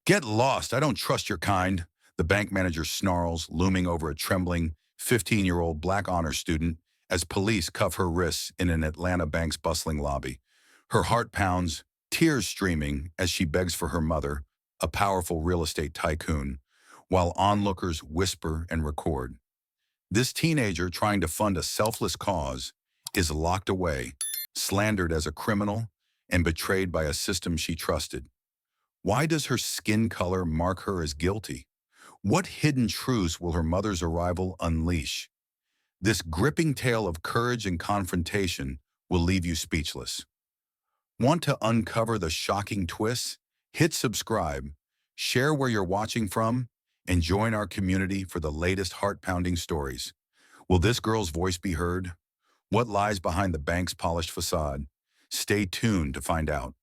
Get lost. I don't trust your kind. The bank manager snarls, looming over a trembling 15-year-old black honor student as police cuff her wrists in an Atlanta bank's bustling lobby. Her heart pounds, tears streaming as she begs for her mother, a powerful real estate tycoon, while onlookers whisper and record. This teenager trying to fund a selfless cause is locked away, slandered as a criminal, and betrayed by a system she trusted. Why does her skin color mark her as guilty? What hidden truths will her mother's arrival unleash? This gripping tale of courage and confrontation will leave you speechless. Want to uncover the shocking twists? Hit subscribe, share where you're watching from, and join our community for the latest heart-pounding stories. Will this girl's voice be heard? What lies behind the bank's polished facade? Stay tuned to find out.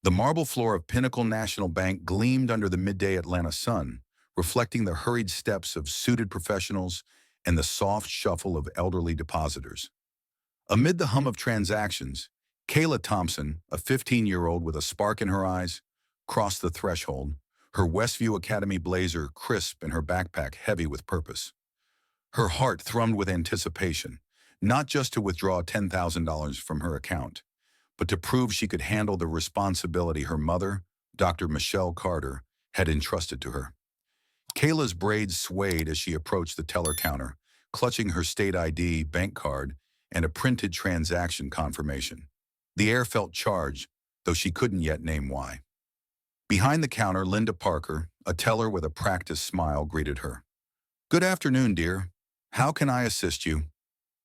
The marble floor of Pinnacle National Bank gleamed under the midday Atlanta sun, reflecting the hurried steps of suited professionals and the soft shuffle of elderly depositors. Amid the hum of transactions, Kayla Thompson, a 15-year-old with a spark in her eyes, crossed the threshold, her Westview Academy blazer crisp and her backpack heavy with purpose. Her heart thrummed with anticipation, not just to withdraw $10,000 from her account, but to prove she could handle the responsibility her mother, Dr. Michelle Carter, had entrusted to her. Kayla's braids swayed as she approached the teller counter, clutching her state ID, bank card, and a printed transaction confirmation. The air felt charged, though she couldn't yet name why. Behind the counter, Linda Parker, a teller with a practiced smile, greeted her. "Good afternoon, dear. How can I assist you?"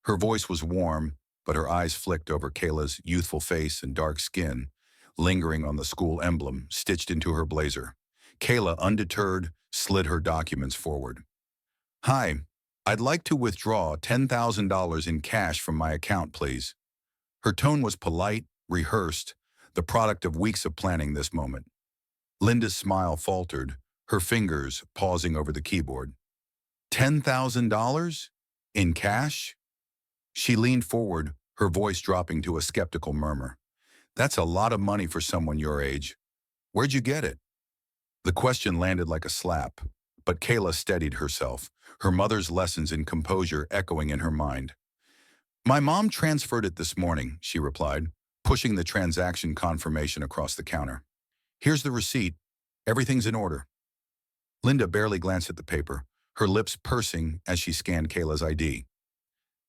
Her voice was warm, but her eyes flicked over Kayla's youthful face and dark skin, lingering on the school emblem stitched into her blazer. Kayla, undeterred, slid her documents forward. "Hi, I'd like to withdraw $10,000 in cash from my account, please." Her tone was polite, rehearsed, the product of weeks of planning this moment. Linda's smile faltered, her fingers pausing over the keyboard. $10,000? In cash? She leaned forward, her voice dropping to a skeptical murmur. "That's a lot of money for someone your age. Where'd you get it?" The question landed like a slap, but Kayla steadied herself, her mother's lessons in composure echoing in her mind. "My mom transferred it this morning," she replied, pushing the transaction confirmation across the counter. "Here's the receipt. Everything's in order." Linda barely glanced at the paper, her lips pursing as she scanned Kayla's ID.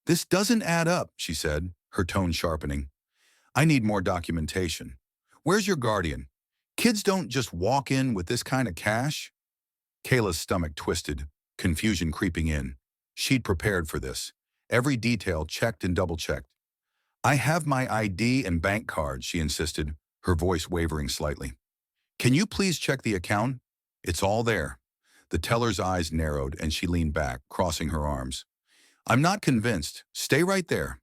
"This doesn't add up," she said, her tone sharpening. "I need more documentation. Where's your guardian? Kids don't just walk in with this kind of cash." Kayla's stomach twisted, confusion creeping in. She'd prepared for this, every detail checked and double-checked. "I have my ID and bank card," she insisted, her voice wavering slightly. "Can you please check the account? It's all there." The teller's eyes narrowed and she leaned back, crossing her arms. "I'm not convinced. Stay right there."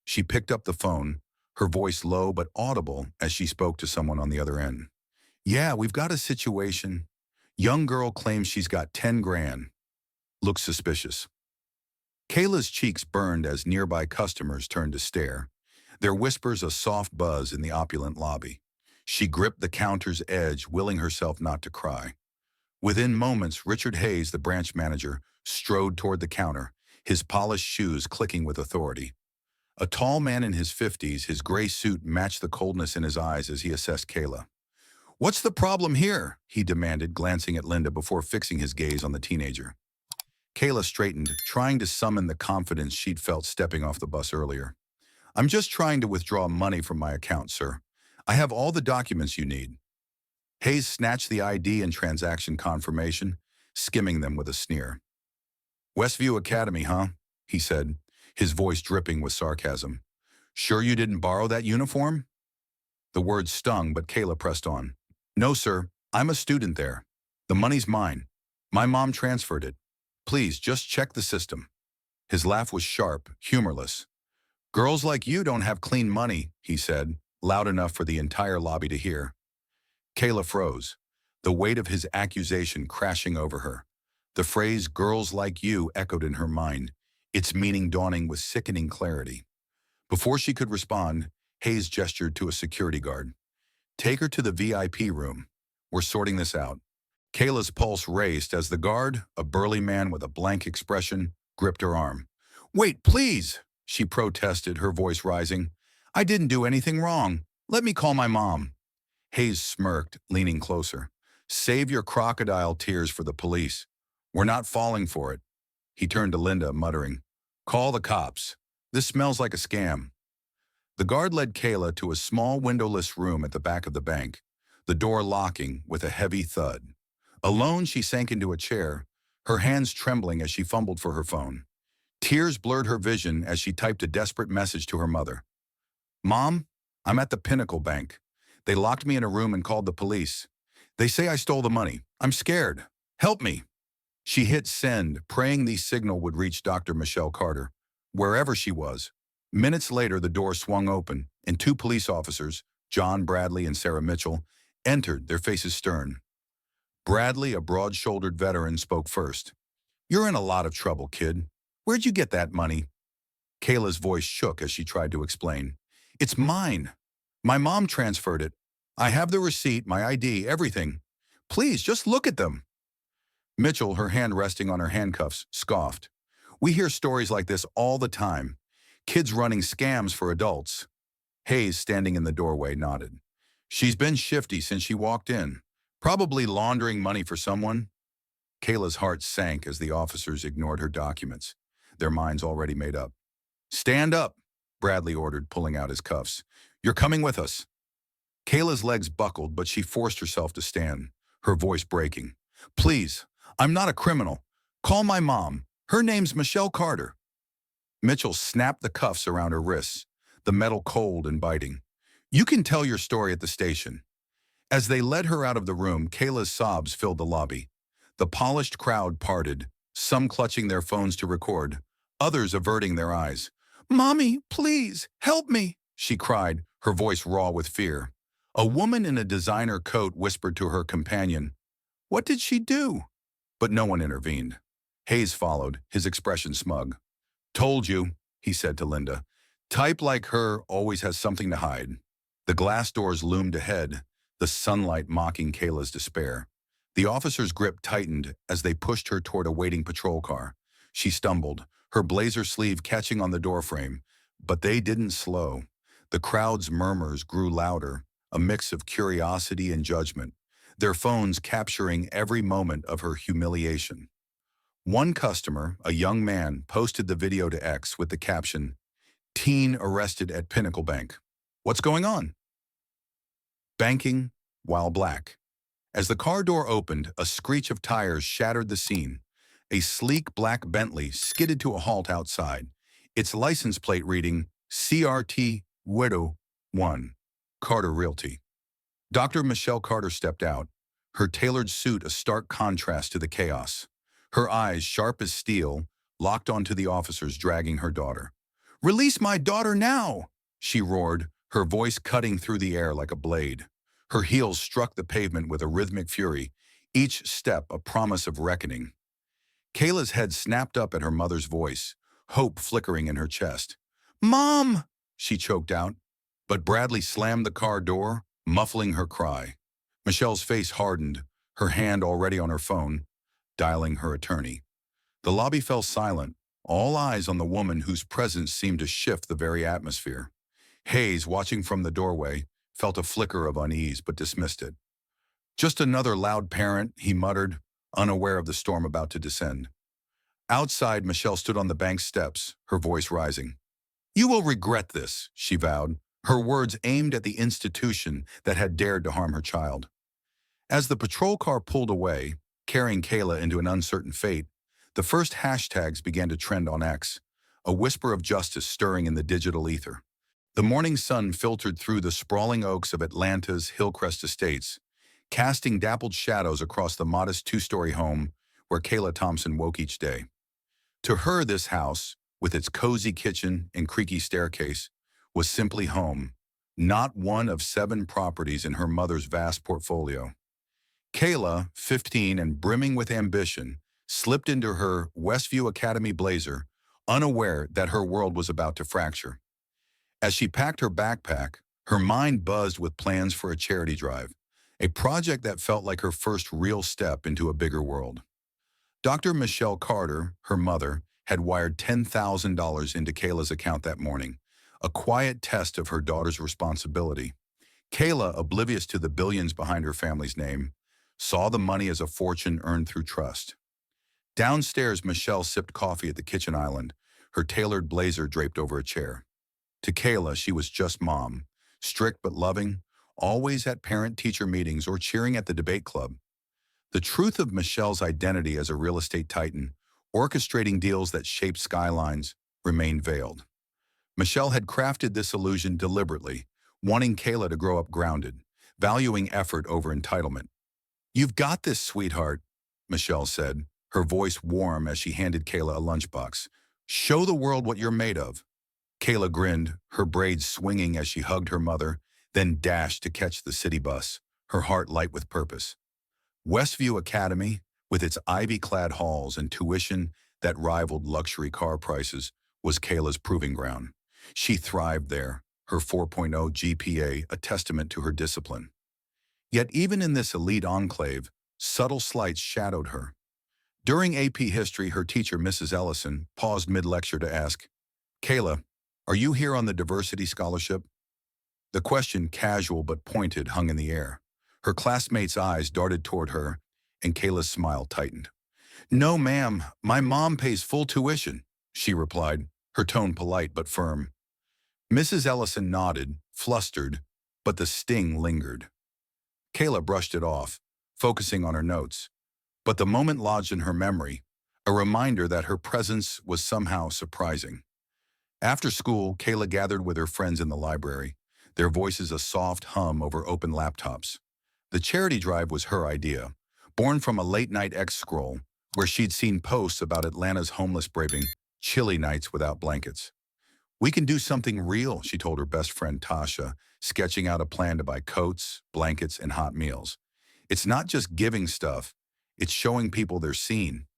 She picked up the phone, her voice low but audible as she spoke to someone on the other end. "Yeah, we've got a situation. Young girl claims she's got 10 grand. Looks suspicious." Kayla's cheeks burned as nearby customers turned to stare, their whispers a soft buzz in the opulent lobby. She gripped the counter's edge, willing herself not to cry. Within moments, Richard Hayes, the branch manager, strode toward the counter, his polished shoes clicking with authority. A tall man in his 50s, his gray suit matched the coldness in his eyes as he assessed Kayla. "What's the problem here?" he demanded, glancing at Linda before fixing his gaze on the teenager. Kayla straightened, trying to summon the confidence she'd felt stepping off the bus earlier. "I'm just trying to withdraw money from my account, sir. I have all the documents you need." Hayes snatched the ID and transaction confirmation, skimming them with a sneer. "Westview Academy, huh?" he said, his voice dripping with sarcasm. "Sure you didn't borrow that uniform?" The words stung, but Kayla pressed on. "No, sir. I'm a student there. The money's mine. My mom transferred it. Please, just check the system." His laugh was sharp, humorless. "Girls like you don't have clean money," he said, loud enough for the entire lobby to hear. Kayla froze, the weight of his accusation crashing over her. The phrase "girls like you" echoed in her mind, its meaning dawning with sickening clarity. Before she could respond, Hayes gestured to a security guard. "Take her to the VIP room. We're sorting this out." Kayla's pulse raced as the guard, a burly man with a blank expression, gripped her arm. "Wait, please!" she protested, her voice rising. "I didn't do anything wrong. Let me call my mom." Hayes smirked, leaning closer. "Save your crocodile tears for the police. We're not falling for it." He turned to Linda, muttering, "Call the cops. This smells like a scam." The guard led Kayla to a small windowless room at the back of the bank, the door locking with a heavy thud. Alone, she sank into a chair, her hands trembling as she fumbled for her phone. Tears blurred her vision as she typed a desperate message to her mother. "Mom, I'm at the Pinnacle Bank. They locked me in a room and called the police. They say I stole the money. I'm scared. Help me." She hit send, praying the signal would reach Dr. Michelle Carter, wherever she was. Minutes later, the door swung open, and two police officers, John Bradley and Sarah Mitchell, entered, their faces stern. Bradley, a broad-shouldered veteran, spoke first. "You're in a lot of trouble, kid. Where'd you get that money?" Kayla's voice shook as she tried to explain. "It's mine. My mom transferred it. I have the receipt, my ID, everything. Please, just look at them." Mitchell, her hand resting on her handcuffs, scoffed. "We hear stories like this all the time. Kids running scams for adults." Hayes, standing in the doorway, nodded. "She's been shifty since she walked in. Probably laundering money for someone." Kayla's heart sank as the officers ignored her documents, their minds already made up. "Stand up," Bradley ordered, pulling out his cuffs. "You're coming with us." Kayla's legs buckled, but she forced herself to stand, her voice breaking. "Please, I'm not a criminal. Call my mom. Her name's Michelle Carter." Mitchell snapped the cuffs around her wrists, the metal cold and biting. "You can tell your story at the station." As they led her out of the room, Kayla's sobs filled the lobby. The polished crowd parted, some clutching their phones to record, others averting their eyes. "Mommy, please, help me," she cried, her voice raw with fear. A woman in a designer coat whispered to her companion, "What did she do?" But no one intervened. Hayes followed, his expression smug. "Told you," he said to Linda. "Type like her always has something to hide." The glass doors loomed ahead, the sunlight mocking Kayla's despair. The officer's grip tightened as they pushed her toward a waiting patrol car. She stumbled, her blazer sleeve catching on the doorframe, but they didn't slow. The crowd's murmurs grew louder, a mix of curiosity and judgment, their phones capturing every moment of her humiliation. One customer, a young man, posted the video to X with the caption, "Teen arrested at Pinnacle Bank. What's going on?" Banking while black. As the car door opened, a screech of tires shattered the scene. A sleek black Bentley skidded to a halt outside, its license plate reading CRT Widow 1, Carter Realty. Dr. Michelle Carter stepped out, her tailored suit a stark contrast to the chaos. Her eyes, sharp as steel, locked onto the officers dragging her daughter. "Release my daughter now!" she roared, her voice cutting through the air like a blade. Her heels struck the pavement with a rhythmic fury, each step a promise of reckoning. Kayla's head snapped up at her mother's voice, hope flickering in her chest. "Mom!" she choked out, but Bradley slammed the car door, muffling her cry. Michelle's face hardened, her hand already on her phone, dialing her attorney. The lobby fell silent, all eyes on the woman whose presence seemed to shift the very atmosphere. Hayes, watching from the doorway, felt a flicker of unease but dismissed it. "Just another loud parent," he muttered, unaware of the storm about to descend. Outside, Michelle stood on the bank steps, her voice rising. "You will regret this," she vowed, her words aimed at the institution that had dared to harm her child. As the patrol car pulled away, carrying Kayla into an uncertain fate, the first hashtags began to trend on X, a whisper of justice stirring in the digital ether. The morning sun filtered through the sprawling oaks of Atlanta's Hillcrest Estates, casting dappled shadows across the modest two-story home where Kayla Thompson woke each day. To her, this house, with its cozy kitchen and creaky staircase, was simply home, not one of 7 properties in her mother's vast portfolio. Kayla, 15 and brimming with ambition, slipped into her Westview Academy blazer, unaware that her world was about to fracture. As she packed her backpack, her mind buzzed with plans for a charity drive, a project that felt like her first real step into a bigger world. Dr. Michelle Carter, her mother, had wired $10,000 into Kayla's account that morning, a quiet test of her daughter's responsibility. Kayla, oblivious to the billions behind her family's name, saw the money as a fortune earned through trust. Downstairs, Michelle sipped coffee at the kitchen island, her tailored blazer draped over a chair. To Kayla, she was just mom, strict but loving, always at parent-teacher meetings or cheering at the debate club. The truth of Michelle's identity as a real estate titan, orchestrating deals that shaped skylines, remained veiled. Michelle had crafted this illusion deliberately, wanting Kayla to grow up grounded, valuing effort over entitlement. "You've got this, sweetheart," Michelle said, her voice warm as she handed Kayla a lunchbox. "Show the world what you're made of." Kayla grinned, her braids swinging as she hugged her mother, then dashed to catch the city bus, her heart light with purpose. Westview Academy, with its ivy-clad halls and tuition that rivaled luxury car prices, was Kayla's proving ground. She thrived there, her 4.0 GPA a testament to her discipline. Yet even in this elite enclave, subtle slights shadowed her. During AP History, her teacher, Mrs. Ellison, paused mid-lecture to ask, "Kayla, are you here on the diversity scholarship?" The question, casual but pointed, hung in the air. Her classmates' eyes darted toward her, and Kayla's smile tightened. "No, ma'am, my mom pays full tuition," she replied, her tone polite but firm. Mrs. Ellison nodded, flustered, but the sting lingered. Kayla brushed it off, focusing on her notes. But the moment lodged in her memory, a reminder that her presence was somehow surprising. After school, Kayla gathered with her friends in the library, their voices a soft hum over open laptops. The charity drive was her idea, born from a late-night X-scroll where she'd seen posts about Atlanta's homeless braving chilly nights without blankets. "We can do something real," she told her best friend Tasha, sketching out a plan to buy coats, blankets, and hot meals. "It's not just giving stuff, it's showing people they're seen."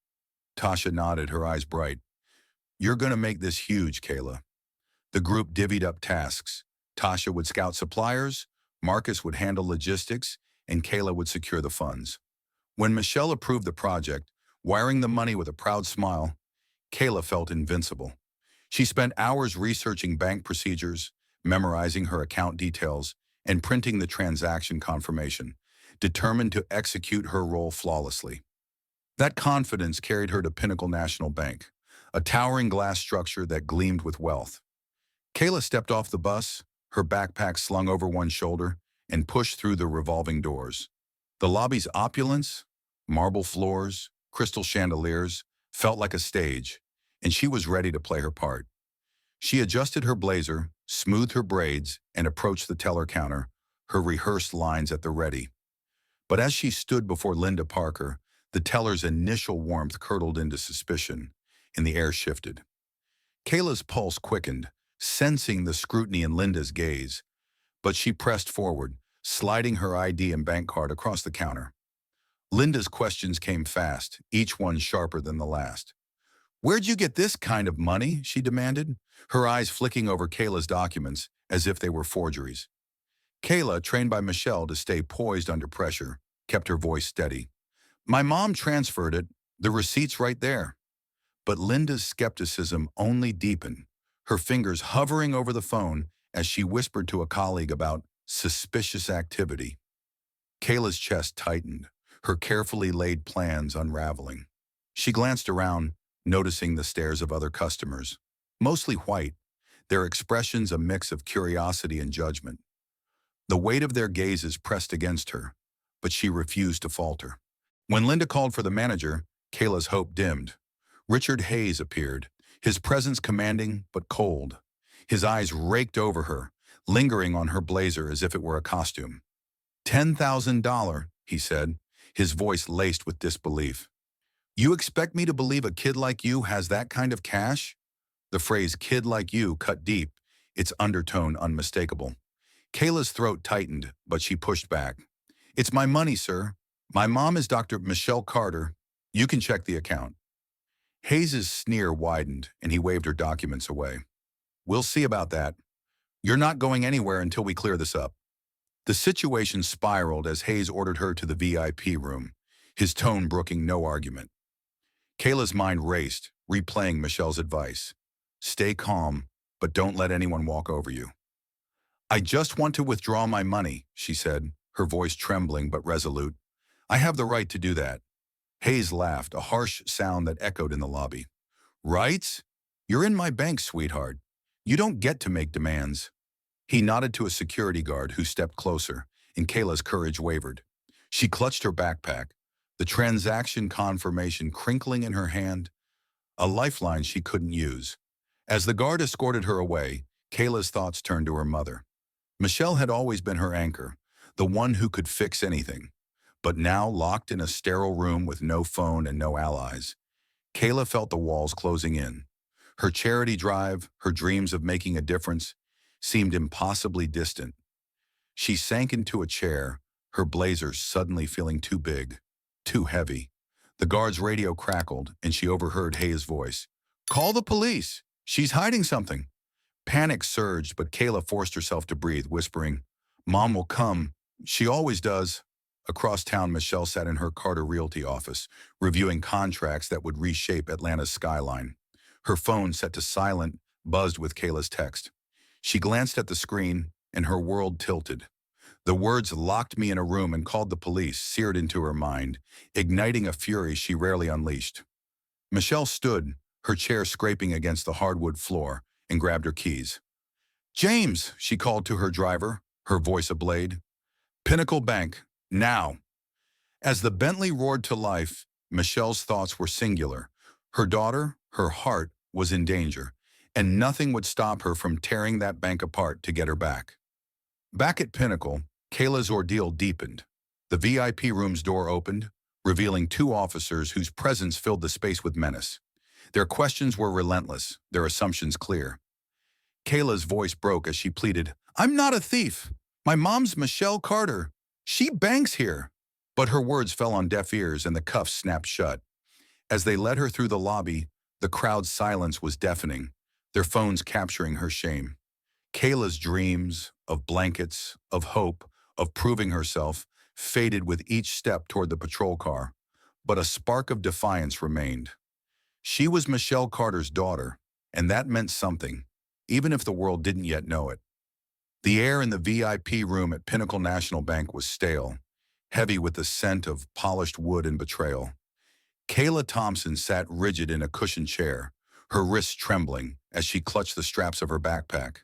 Tasha nodded, her eyes bright. "You're going to make this huge, Kayla." The group divvied up tasks. Tasha would scout suppliers, Marcus would handle logistics, and Kayla would secure the funds. When Michelle approved the project, wiring the money with a proud smile, Kayla felt invincible. She spent hours researching bank procedures, memorizing her account details, and printing the transaction confirmation, determined to execute her role flawlessly. That confidence carried her to Pinnacle National Bank, a towering glass structure that gleamed with wealth. Kayla stepped off the bus, her backpack slung over one shoulder, and pushed through the revolving doors. The lobby's opulence, marble floors, crystal chandeliers, felt like a stage, and she was ready to play her part. She adjusted her blazer, smoothed her braids, and approached the teller counter, her rehearsed lines at the ready. But as she stood before Linda Parker, the teller's initial warmth curdled into suspicion, and the air shifted. Kayla's pulse quickened, sensing the scrutiny in Linda's gaze, but she pressed forward, sliding her ID and bank card across the counter. Linda's questions came fast, each one sharper than the last. "Where'd you get this kind of money?" she demanded, her eyes flicking over Kayla's documents as if they were forgeries. Kayla, trained by Michelle to stay poised under pressure, kept her voice steady. "My mom transferred it, the receipt's right there." But Linda's skepticism only deepened, her fingers hovering over the phone as she whispered to a colleague about suspicious activity. Kayla's chest tightened, her carefully laid plans unraveling. She glanced around, noticing the stares of other customers, mostly white, their expressions a mix of curiosity and judgment. The weight of their gazes pressed against her, but she refused to falter. When Linda called for the manager, Kayla's hope dimmed. Richard Hayes appeared, his presence commanding but cold. His eyes raked over her, lingering on her blazer as if it were a costume. $10,000, he said, his voice laced with disbelief. "You expect me to believe a kid like you has that kind of cash?" The phrase "kid like you" cut deep, its undertone unmistakable. Kayla's throat tightened, but she pushed back. "It's my money, sir. My mom is Dr. Michelle Carter. You can check the account." Hayes's sneer widened, and he waved her documents away. "We'll see about that. You're not going anywhere until we clear this up." The situation spiraled as Hayes ordered her to the VIP room, his tone brooking no argument. Kayla's mind raced, replaying Michelle's advice. Stay calm, but don't let anyone walk over you. I just want to withdraw my money, she said, her voice trembling but resolute. I have the right to do that. Hayes laughed, a harsh sound that echoed in the lobby. Rights? You're in my bank, sweetheart. You don't get to make demands. He nodded to a security guard who stepped closer, and Kayla's courage wavered. She clutched her backpack, the transaction confirmation crinkling in her hand, a lifeline she couldn't use. As the guard escorted her away, Kayla's thoughts turned to her mother. Michelle had always been her anchor, the one who could fix anything. But now, locked in a sterile room with no phone and no allies, Kayla felt the walls closing in. Her charity drive, her dreams of making a difference, seemed impossibly distant. She sank into a chair, her blazer suddenly feeling too big, too heavy. The guard's radio crackled, and she overheard Hayes' voice. Call the police! She's hiding something! Panic surged, but Kayla forced herself to breathe, whispering, Mom will come. She always does. Across town, Michelle sat in her Carter Realty office, reviewing contracts that would reshape Atlanta's skyline. Her phone, set to silent, buzzed with Kayla's text. She glanced at the screen, and her world tilted. The words locked me in a room and called the police seared into her mind, igniting a fury she rarely unleashed. Michelle stood, her chair scraping against the hardwood floor, and grabbed her keys. James, she called to her driver, her voice ablade. Pinnacle Bank, now. As the Bentley roared to life, Michelle's thoughts were singular. Her daughter, her heart, was in danger, and nothing would stop her from tearing that bank apart to get her back. Back at Pinnacle, Kayla's ordeal deepened. The VIP room's door opened, revealing two officers whose presence filled the space with menace. Their questions were relentless, their assumptions clear. Kayla's voice broke as she pleaded, I'm not a thief. My mom's Michelle Carter. She banks here. But her words fell on deaf ears and the cuffs snapped shut. As they led her through the lobby, the crowd's silence was deafening, their phones capturing her shame. Kayla's dreams, of blankets, of hope, of proving herself, faded with each step toward the patrol car. But a spark of defiance remained. She was Michelle Carter's daughter, and that meant something, even if the world didn't yet know it. The air in the VIP room at Pinnacle National Bank was stale, heavy with the scent of polished wood and betrayal. Kayla Thompson sat rigid in a cushioned chair, her wrists trembling as she clutched the straps of her backpack.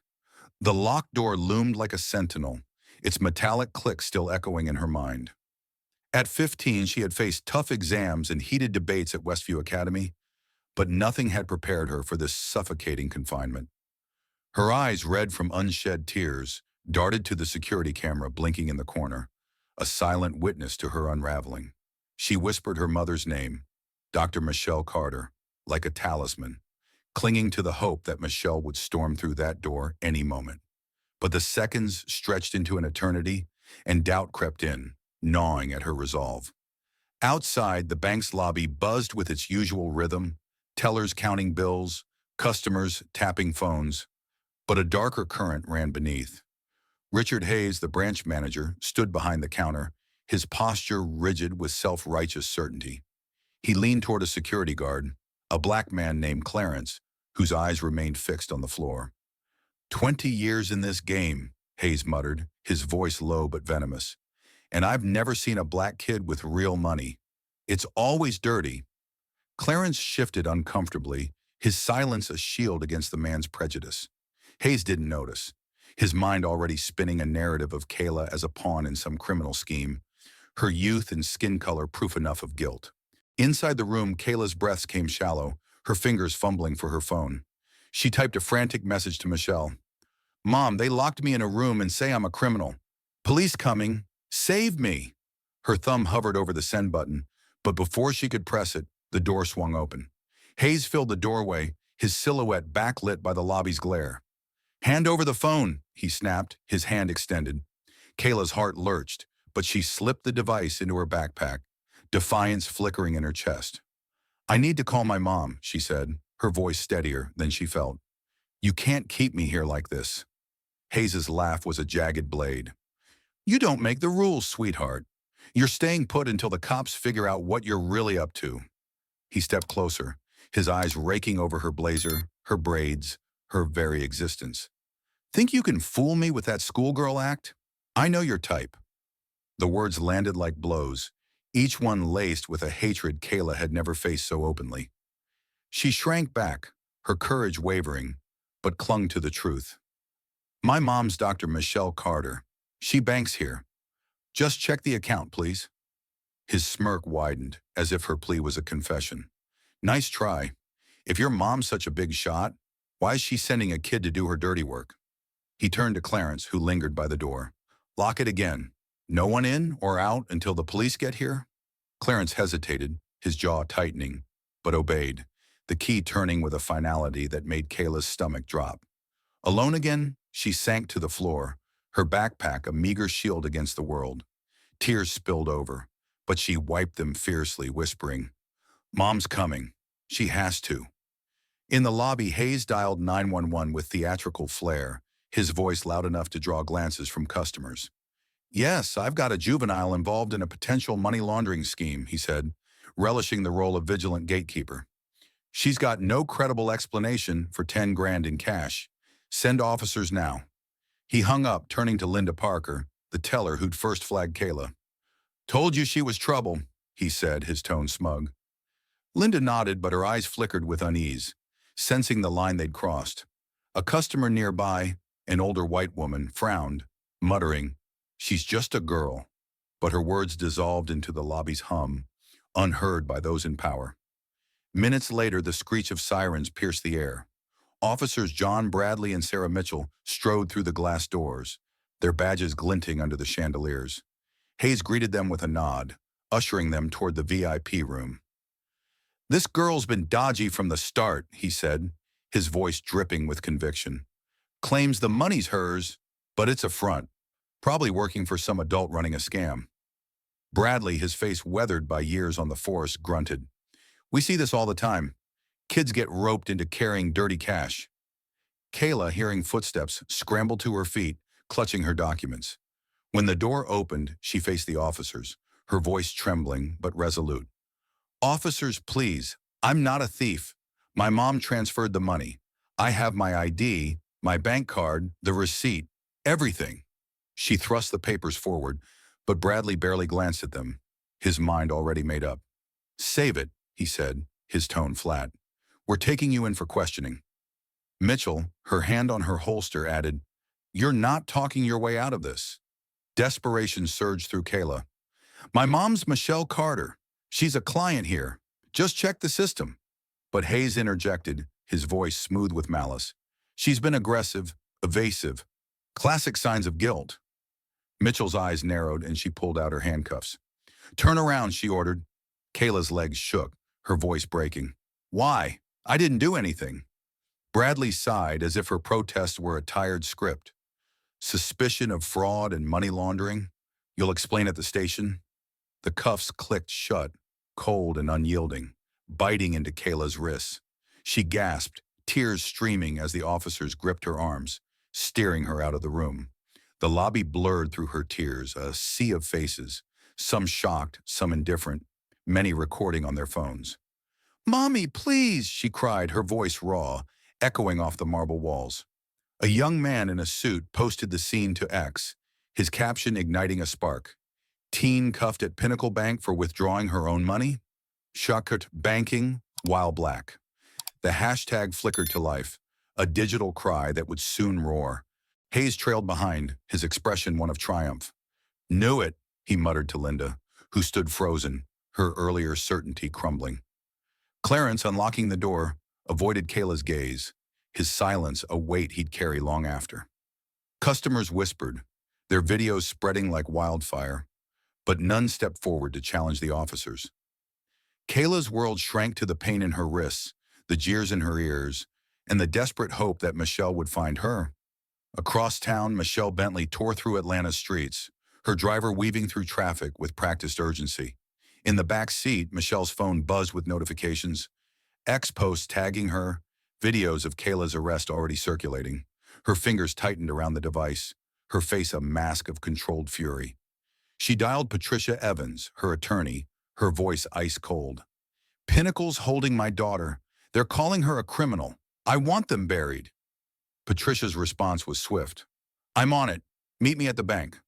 The locked door loomed like a sentinel, its metallic click still echoing in her mind. At 15, she had faced tough exams and heated debates at Westview Academy, but nothing had prepared her for this suffocating confinement. Her eyes, red from unshed tears, darted to the security camera blinking in the corner, a silent witness to her unraveling. She whispered her mother's name, Dr. Michelle Carter, like a talisman, clinging to the hope that Michelle would storm through that door any moment. But the seconds stretched into an eternity, and doubt crept in, gnawing at her resolve. Outside, the bank's lobby buzzed with its usual rhythm, tellers counting bills, customers tapping phones. But a darker current ran beneath. Richard Hayes, the branch manager, stood behind the counter, his posture rigid with self-righteous certainty. He leaned toward a security guard, a black man named Clarence, whose eyes remained fixed on the floor. 20 years in this game, Hayes muttered, his voice low but venomous. And I've never seen a black kid with real money. It's always dirty. Clarence shifted uncomfortably, his silence a shield against the man's prejudice. Hayes didn't notice, his mind already spinning a narrative of Kayla as a pawn in some criminal scheme, her youth and skin color proof enough of guilt. Inside the room, Kayla's breaths came shallow, her fingers fumbling for her phone. She typed a frantic message to Michelle. Mom, they locked me in a room and say I'm a criminal. Police coming. Save me. Her thumb hovered over the send button, but before she could press it, the door swung open. Hayes filled the doorway, his silhouette backlit by the lobby's glare. Hand over the phone, he snapped, his hand extended. Kayla's heart lurched, but she slipped the device into her backpack, defiance flickering in her chest. I need to call my mom, she said, her voice steadier than she felt. You can't keep me here like this. Hayes's laugh was a jagged blade. You don't make the rules, sweetheart. You're staying put until the cops figure out what you're really up to. He stepped closer, his eyes raking over her blazer, her braids, her very existence. Think you can fool me with that schoolgirl act? I know your type. The words landed like blows, each one laced with a hatred Kayla had never faced so openly. She shrank back, her courage wavering, but clung to the truth. My mom's Dr. Michelle Carter. She banks here. Just check the account, please. His smirk widened, as if her plea was a confession. Nice try. If your mom's such a big shot, why is she sending a kid to do her dirty work? He turned to Clarence, who lingered by the door. Lock it again. No one in or out until the police get here? Clarence hesitated, his jaw tightening, but obeyed, the key turning with a finality that made Kayla's stomach drop. Alone again, she sank to the floor, her backpack a meager shield against the world. Tears spilled over, but she wiped them fiercely, whispering, Mom's coming. She has to. In the lobby, Hayes dialed 911 with theatrical flair, his voice loud enough to draw glances from customers. Yes, I've got a juvenile involved in a potential money laundering scheme, he said, relishing the role of vigilant gatekeeper. She's got no credible explanation for 10 grand in cash. Send officers now. He hung up, turning to Linda Parker, the teller who'd first flagged Kayla. Told you she was trouble, he said, his tone smug. Linda nodded, but her eyes flickered with unease, sensing the line they'd crossed. A customer nearby, an older white woman, frowned, muttering, She's just a girl, but her words dissolved into the lobby's hum, unheard by those in power. Minutes later, the screech of sirens pierced the air. Officers John Bradley and Sarah Mitchell strode through the glass doors, their badges glinting under the chandeliers. Hayes greeted them with a nod, ushering them toward the VIP room. This girl's been dodgy from the start, he said, his voice dripping with conviction. Claims the money's hers, but it's a front. Probably working for some adult running a scam. Bradley, his face weathered by years on the force, grunted. We see this all the time. Kids get roped into carrying dirty cash. Kayla, hearing footsteps, scrambled to her feet, clutching her documents. When the door opened, she faced the officers, her voice trembling but resolute. Officers, please. I'm not a thief. My mom transferred the money. I have my ID, my bank card, the receipt, everything. She thrust the papers forward, but Bradley barely glanced at them, his mind already made up. Save it, he said, his tone flat. We're taking you in for questioning. Mitchell, her hand on her holster, added, You're not talking your way out of this. Desperation surged through Kayla. My mom's Michelle Carter. She's a client here. Just check the system. But Hayes interjected, his voice smooth with malice. She's been aggressive, evasive. Classic signs of guilt. Mitchell's eyes narrowed and she pulled out her handcuffs. Turn around, she ordered. Kayla's legs shook, her voice breaking. Why? I didn't do anything. Bradley sighed as if her protest were a tired script. Suspicion of fraud and money laundering? You'll explain at the station? The cuffs clicked shut, cold and unyielding, biting into Kayla's wrists. She gasped, tears streaming as the officers gripped her arms, steering her out of the room. The lobby blurred through her tears, a sea of faces, some shocked, some indifferent, many recording on their phones. Mommy, please, she cried, her voice raw, echoing off the marble walls. A young man in a suit posted the scene to X, his caption igniting a spark. Teen cuffed at Pinnacle Bank for withdrawing her own money? Shakut banking while black. The hashtag flickered to life, a digital cry that would soon roar. Hayes trailed behind, his expression one of triumph. Knew it, he muttered to Linda, who stood frozen, her earlier certainty crumbling. Clarence, unlocking the door, avoided Kayla's gaze, his silence a weight he'd carry long after. Customers whispered, their videos spreading like wildfire, but none stepped forward to challenge the officers. Kayla's world shrank to the pain in her wrists, the jeers in her ears, and the desperate hope that Michelle would find her. Across town, Michelle Bentley tore through Atlanta's streets, her driver weaving through traffic with practiced urgency. In the back seat, Michelle's phone buzzed with notifications. X posts tagging her, videos of Kayla's arrest already circulating. Her fingers tightened around the device, her face a mask of controlled fury. She dialed Patricia Evans, her attorney, her voice ice cold. "Pinnacle's holding my daughter. They're calling her a criminal. I want them buried." Patricia's response was swift. "I'm on it. Meet me at the bank."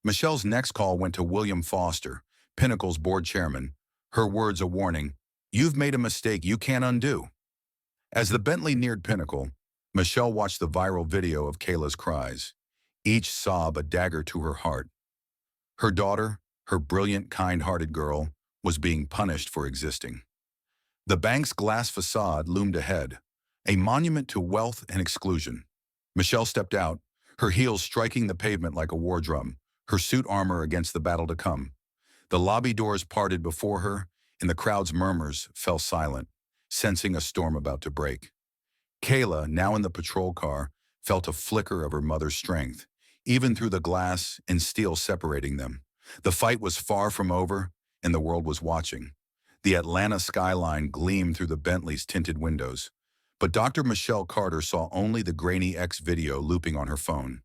Michelle's next call went to William Foster, Pinnacle's board chairman, her words a warning. "You've made a mistake you can't undo." As the Bentley neared Pinnacle, Michelle watched the viral video of Kayla's cries, each sob a dagger to her heart. Her daughter, her brilliant, kind-hearted girl, was being punished for existing. The bank's glass facade loomed ahead, a monument to wealth and exclusion. Michelle stepped out, her heels striking the pavement like a war drum, her suit armor against the battle to come. The lobby doors parted before her, and the crowd's murmurs fell silent, sensing a storm about to break. Kayla, now in the patrol car, felt a flicker of her mother's strength, even through the glass and steel separating them. The fight was far from over, and the world was watching. The Atlanta skyline gleamed through the Bentley's tinted windows. But Dr. Michelle Carter saw only the grainy X video looping on her phone.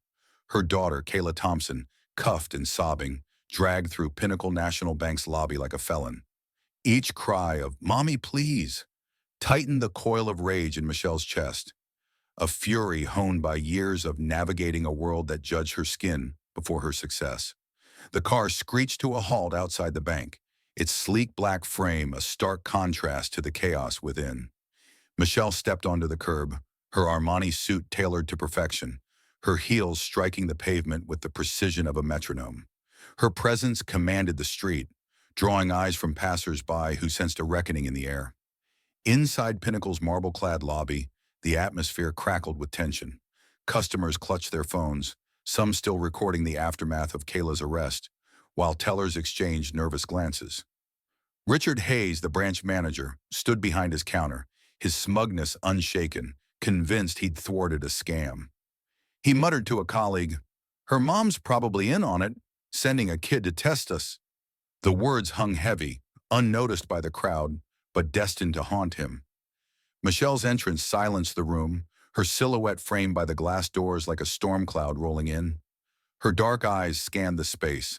Her daughter, Kayla Thompson, cuffed and sobbing, dragged through Pinnacle National Bank's lobby like a felon. Each cry of, "Mommy, please," tightened the coil of rage in Michelle's chest, a fury honed by years of navigating a world that judged her skin before her success. The car screeched to a halt outside the bank, its sleek black frame a stark contrast to the chaos within. Michelle stepped onto the curb, her Armani suit tailored to perfection, her heels striking the pavement with the precision of a metronome. Her presence commanded the street, drawing eyes from passers-by who sensed a reckoning in the air. Inside Pinnacle's marble-clad lobby, the atmosphere crackled with tension. Customers clutched their phones, some still recording the aftermath of Kayla's arrest, while tellers exchanged nervous glances. Richard Hayes, the branch manager, stood behind his counter, his smugness unshaken, convinced he'd thwarted a scam. He muttered to a colleague, "Her mom's probably in on it, sending a kid to test us." The words hung heavy, unnoticed by the crowd, but destined to haunt him. Michelle's entrance silenced the room, her silhouette framed by the glass doors like a storm cloud rolling in. Her dark eyes scanned the space,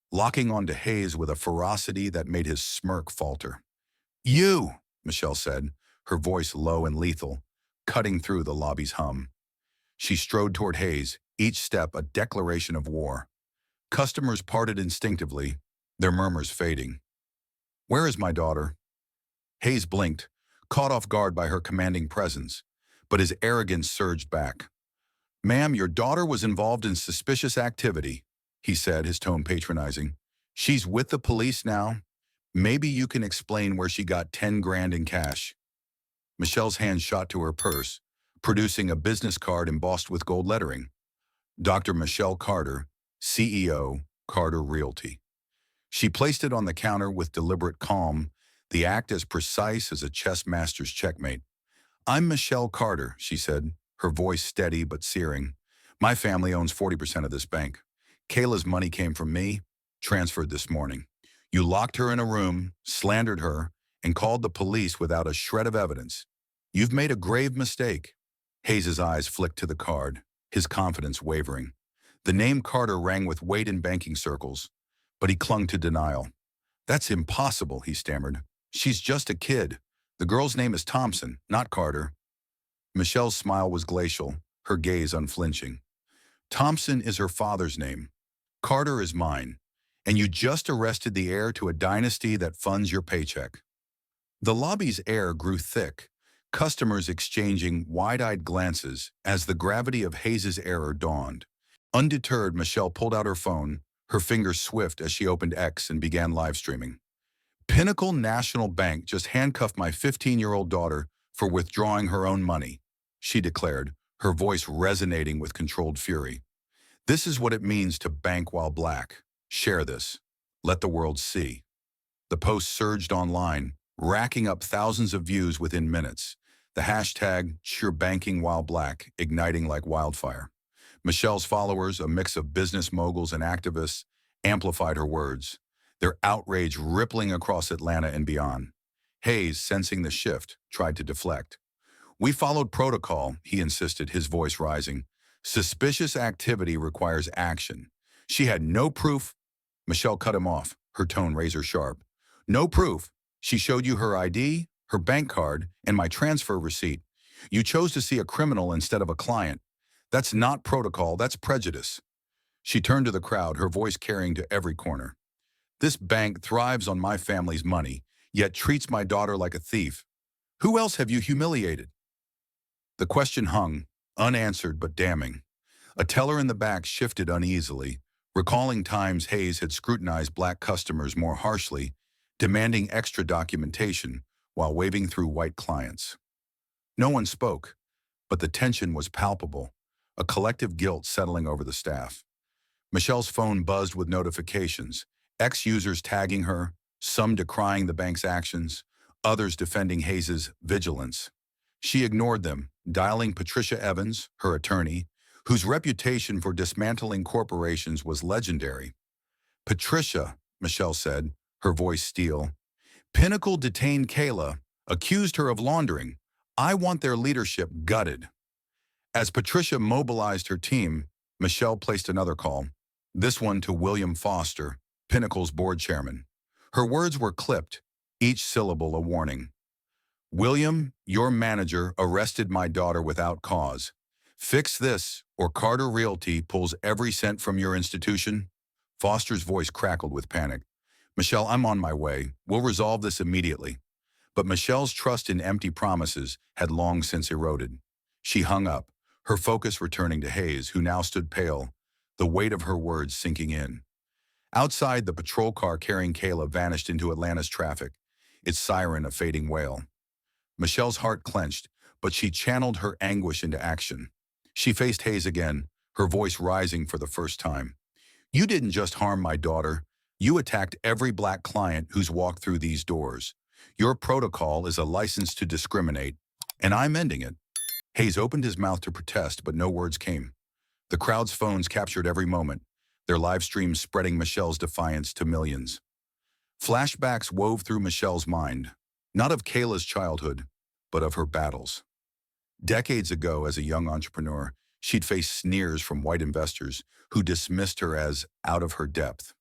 locking onto Hayes with a ferocity that made his smirk falter. "You," Michelle said, her voice low and lethal, cutting through the lobby's hum. She strode toward Hayes, each step a declaration of war. Customers parted instinctively, their murmurs fading. "Where is my daughter?" Hayes blinked, caught off guard by her commanding presence, but his arrogance surged back. "Ma'am, your daughter was involved in suspicious activity," he said, his tone patronizing. "She's with the police now. Maybe you can explain where she got 10 grand in cash." Michelle's hand shot to her purse, producing a business card embossed with gold lettering. Dr. Michelle Carter, CEO, Carter Realty. She placed it on the counter with deliberate calm, the act as precise as a chess master's checkmate. "I'm Michelle Carter," she said, her voice steady but searing. "My family owns 40% of this bank. Kayla's money came from me, transferred this morning. You locked her in a room, slandered her, and called the police without a shred of evidence. You've made a grave mistake." Hayes's eyes flicked to the card, his confidence wavering. The name Carter rang with weight in banking circles, but he clung to denial. "That's impossible," he stammered. "She's just a kid. The girl's name is Thompson, not Carter." Michelle's smile was glacial, her gaze unflinching. "Thompson is her father's name. Carter is mine. And you just arrested the heir to a dynasty that funds your paycheck." The lobby's air grew thick, customers exchanging wide-eyed glances as the gravity of Hayes's error dawned. Undeterred, Michelle pulled out her phone, her fingers swift as she opened X and began live streaming. "Pinnacle National Bank just handcuffed my 15-year-old daughter for withdrawing her own money," she declared, her voice resonating with controlled fury. "This is what it means to bank while black. Share this. Let the world see." The post surged online, racking up thousands of views within minutes. The hashtag #SureBankingWhileBlack igniting like wildfire. Michelle's followers, a mix of business moguls and activists, amplified her words, their outrage rippling across Atlanta and beyond. Hayes, sensing the shift, tried to deflect. "We followed protocol," he insisted, his voice rising. Suspicious activity requires action. She had no proof. Michelle cut him off, her tone razor sharp. No proof. She showed you her ID, her bank card, and my transfer receipt. You chose to see a criminal instead of a client. That's not protocol, that's prejudice. She turned to the crowd, her voice carrying to every corner. This bank thrives on my family's money, yet treats my daughter like a thief. Who else have you humiliated? The question hung, unanswered but damning. A teller in the back shifted uneasily, recalling times Hayes had scrutinized black customers more harshly, demanding extra documentation while waving through white clients. No one spoke, but the tension was palpable, a collective guilt settling over the staff. Michelle's phone buzzed with notifications, ex-users tagging her, some decrying the bank's actions, others defending Hayes's vigilance. She ignored them, dialing Patricia Evans, her attorney, whose reputation for dismantling corporations was legendary. Patricia, Michelle said, her voice steel. Pinnacle detained Kayla, accused her of laundering. I want their leadership gutted. As Patricia mobilized her team, Michelle placed another call, this one to William Foster, Pinnacle's board chairman. Her words were clipped, each syllable a warning. William, your manager arrested my daughter without cause. Fix this, or Carter Realty pulls every cent from your institution. Foster's voice crackled with panic. Michelle, I'm on my way. We'll resolve this immediately. But Michelle's trust in empty promises had long since eroded. She hung up, her focus returning to Hayes, who now stood pale, the weight of her words sinking in. Outside, the patrol car carrying Kayla vanished into Atlanta's traffic, its siren a fading wail. Michelle's heart clenched, but she channeled her anguish into action. She faced Hayes again, her voice rising for the first time. You didn't just harm my daughter. You attacked every black client who's walked through these doors. Your protocol is a license to discriminate, and I'm ending it. Hayes opened his mouth to protest, but no words came. The crowd's phones captured every moment, their live streams spreading Michelle's defiance to millions. Flashbacks wove through Michelle's mind, not of Kayla's childhood, but of her battles. Decades ago, as a young entrepreneur, she'd faced sneers from white investors who dismissed her as out of her depth.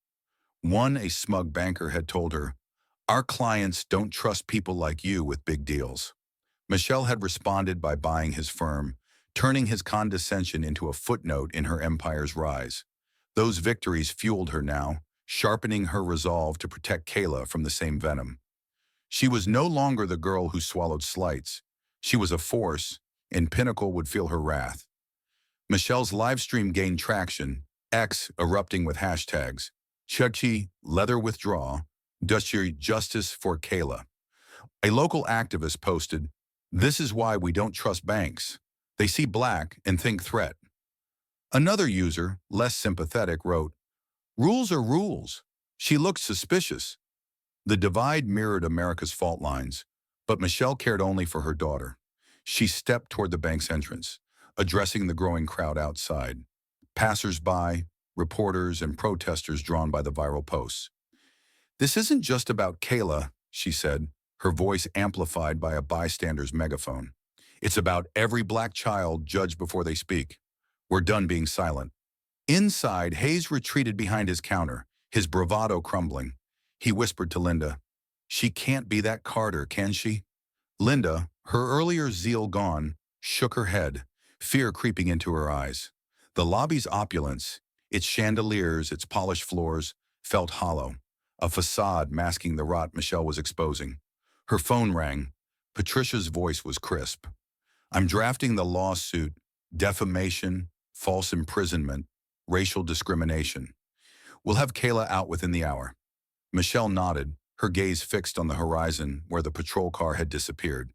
One, a smug banker, had told her, our clients don't trust people like you with big deals. Michelle had responded by buying his firm, turning his condescension into a footnote in her empire's rise. Those victories fueled her now, sharpening her resolve to protect Kayla from the same venom. She was no longer the girl who swallowed slights. She was a force, and Pinnacle would feel her wrath. Michelle's livestream gained traction, X erupting with hashtags, Chuchi, leather withdraw, Dutcher justice for Kayla. A local activist posted, this is why we don't trust banks. They see black and think threat. Another user, less sympathetic, wrote, rules are rules. She looked suspicious. The divide mirrored America's fault lines, but Michelle cared only for her daughter. She stepped toward the bank's entrance, addressing the growing crowd outside. Passers-by, reporters, and protesters drawn by the viral posts. This isn't just about Kayla, she said, her voice amplified by a bystander's megaphone. It's about every black child judged before they speak. We're done being silent. Inside, Hayes retreated behind his counter, his bravado crumbling. He whispered to Linda, she can't be that Carter, can she? Linda, her earlier zeal gone, shook her head, fear creeping into her eyes. The lobby's opulence, its chandeliers, its polished floors, felt hollow, a facade masking the rot Michelle was exposing. Her phone rang. Patricia's voice was crisp. I'm drafting the lawsuit, defamation, false imprisonment, racial discrimination. We'll have Kayla out within the hour. Michelle nodded, her gaze fixed on the horizon where the patrol car had disappeared.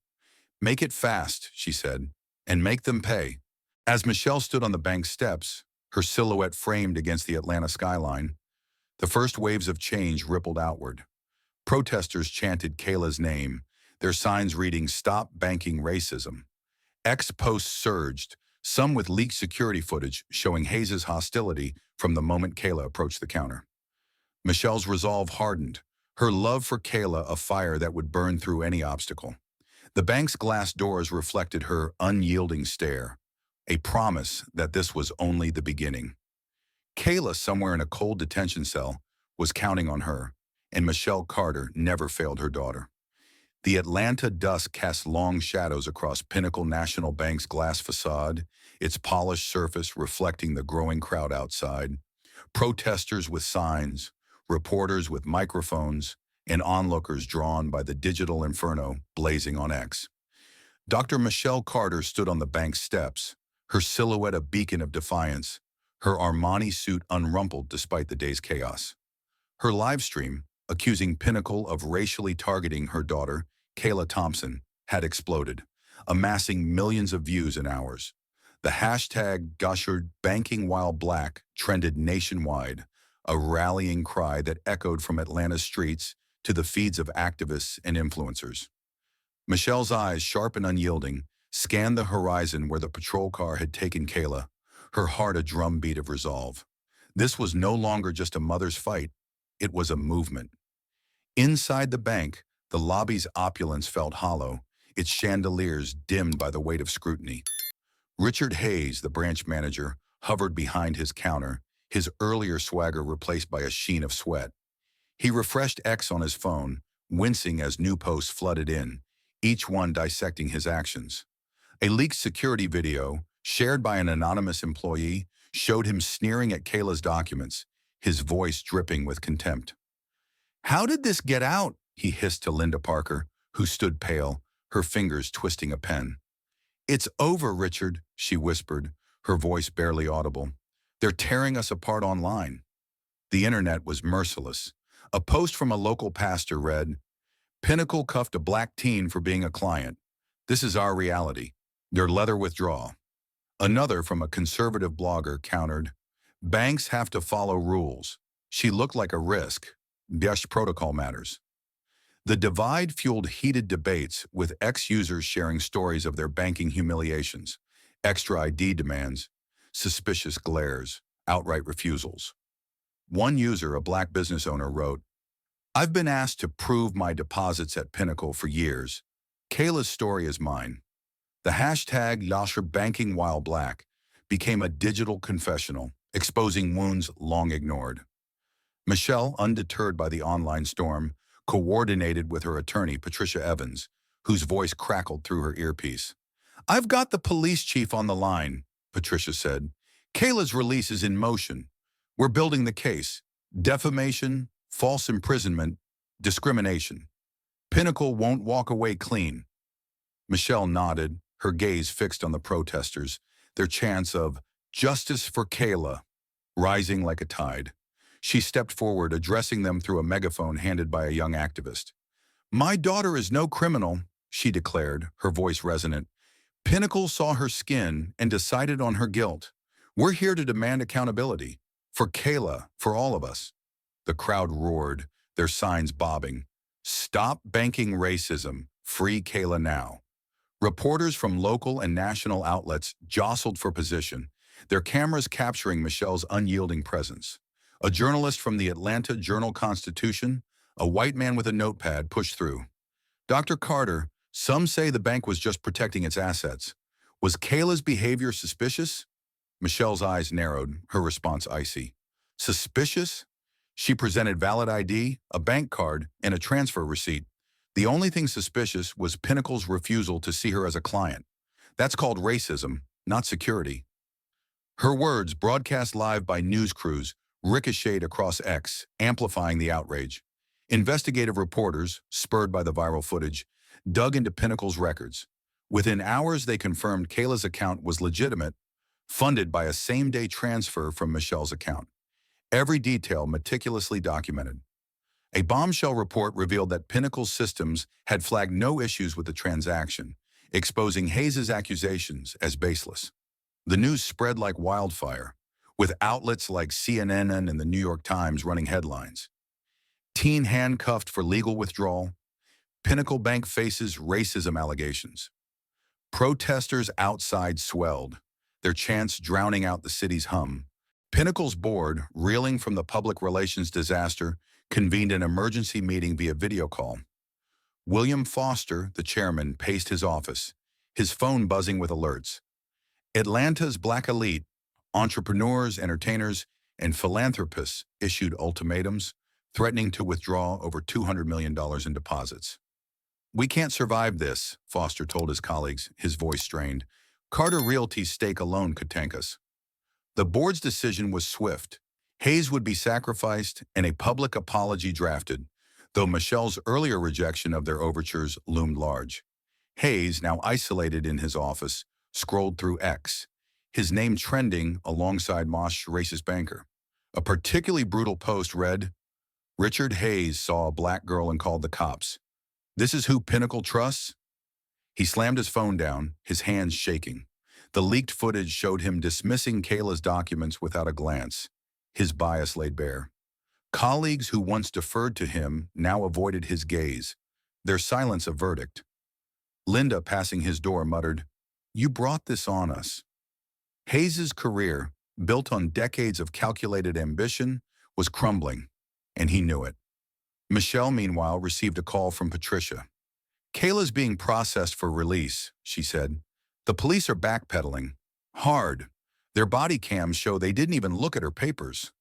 Make it fast, she said, and make them pay. As Michelle stood on the bank steps, her silhouette framed against the Atlanta skyline, the first waves of change rippled outward. Protesters chanted Kayla's name, their signs reading, Stop Banking Racism. Posts surged, some with leaked security footage showing Hayes' hostility from the moment Kayla approached the counter. Michelle's resolve hardened, her love for Kayla a fire that would burn through any obstacle. The bank's glass doors reflected her unyielding stare. a promise that this was only the beginning. Kayla, somewhere in a cold detention cell, was counting on her, and Michelle Carter never failed her daughter. The Atlanta dusk cast long shadows across Pinnacle National Bank's glass facade, its polished surface reflecting the growing crowd outside. Protesters with signs, reporters with microphones, and onlookers drawn by the digital inferno blazing on X. Dr. Michelle Carter stood on the bank's steps, her silhouette a beacon of defiance, her Armani suit unrumpled despite the day's chaos. Her livestream, accusing Pinnacle of racially targeting her daughter, Kayla Thompson, had exploded, amassing millions of views in hours. The hashtag #BankingWhileBlack trended nationwide, a rallying cry that echoed from Atlanta's streets to the feeds of activists and influencers. Michelle's eyes, sharp and unyielding, scanned the horizon where the patrol car had taken Kayla, her heart a drumbeat of resolve. This was no longer just a mother's fight. It was a movement. Inside the bank, the lobby's opulence felt hollow, its chandeliers dimmed by the weight of scrutiny. Richard Hayes, the branch manager, hovered behind his counter, his earlier swagger replaced by a sheen of sweat. He refreshed X on his phone, wincing as new posts flooded in, each one dissecting his actions. A leaked security video, shared by an anonymous employee, showed him sneering at Kayla's documents, his voice dripping with contempt. "How did this get out?" he hissed to Linda Parker, who stood pale, her fingers twisting a pen. "It's over, Richard," she whispered, her voice barely audible. "They're tearing us apart online." The internet was merciless. A post from a local pastor read, "Pinnacle cuffed a black teen for being a client. This is our reality. Their leather withdrawal." Another from a conservative blogger countered, "Banks have to follow rules. She looked like a risk. Best protocol matters." The divide fueled heated debates, with ex-users sharing stories of their banking humiliations, extra ID demands, suspicious glares, outright refusals. One user, a black business owner, wrote, "I've been asked to prove my deposits at Pinnacle for years. Kayla's story is mine." The hashtag #BankingWhileBlack became a digital confessional, exposing wounds long ignored. Michelle, undeterred by the online storm, coordinated with her attorney, Patricia Evans, whose voice crackled through her earpiece. "I've got the police chief on the line," Patricia said. "Kayla's release is in motion. We're building the case. Defamation, false imprisonment, discrimination. Pinnacle won't walk away clean." Michelle nodded, her gaze fixed on the protesters, their chants of "Justice for Kayla" rising like a tide. She stepped forward, addressing them through a megaphone handed by a young activist. "My daughter is no criminal," she declared, her voice resonant. "Pinnacle saw her skin and decided on her guilt. We're here to demand accountability. For Kayla, for all of us." The crowd roared, their signs bobbing. "Stop banking racism. Free Kayla now." Reporters from local and national outlets jostled for position, their cameras capturing Michelle's unyielding presence. A journalist from the Atlanta Journal-Constitution, a white man with a notepad, pushed through. "Dr. Carter, some say the bank was just protecting its assets. Was Kayla's behavior suspicious?" Michelle's eyes narrowed, her response icy. "Suspicious?" She presented valid ID, a bank card, and a transfer receipt. The only thing suspicious was Pinnacle's refusal to see her as a client. That's called racism, not security. Her words, broadcast live by news crews, ricocheted across X, amplifying the outrage. Investigative reporters, spurred by the viral footage, dug into Pinnacle's records. Within hours, they confirmed Kayla's account was legitimate, funded by a same-day transfer from Michelle's account. Every detail meticulously documented. A bombshell report revealed that Pinnacle's systems had flagged no issues with the transaction, exposing Hayes' accusations as baseless. The news spread like wildfire, with outlets like CNN and the New York Times running headlines. "Teen handcuffed for legal withdrawal. Pinnacle Bank faces racism allegations." Protesters outside swelled, their chants drowning out the city's hum. Pinnacle's board, reeling from the public relations disaster, convened an emergency meeting via video call. William Foster, the chairman, paced his office, his phone buzzing with alerts. Atlanta's black elite, entrepreneurs, entertainers, and philanthropists issued ultimatums, threatening to withdraw over $200 million in deposits. "We can't survive this," Foster told his colleagues, his voice strained. "Carter Realty's stake alone could tank us." The board's decision was swift. Hayes would be sacrificed and a public apology drafted, though Michelle's earlier rejection of their overtures loomed large. Hayes, now isolated in his office, scrolled through X, his name trending alongside Mosh's racist banker. A particularly brutal post read, "Richard Hayes saw a black girl and called the cops. This is who Pinnacle trusts?" He slammed his phone down, his hands shaking. The leaked footage showed him dismissing Kayla's documents without a glance, his bias laid bare. Colleagues who once deferred to him now avoided his gaze, their silence a verdict. Linda, passing his door, muttered, "You brought this on us." Hayes's career, built on decades of calculated ambition, was crumbling, and he knew it. Michelle, meanwhile, received a call from Patricia. "Kayla's being processed for release," she said. "The police are backpedaling. Hard. Their body cams show they didn't even look at her papers."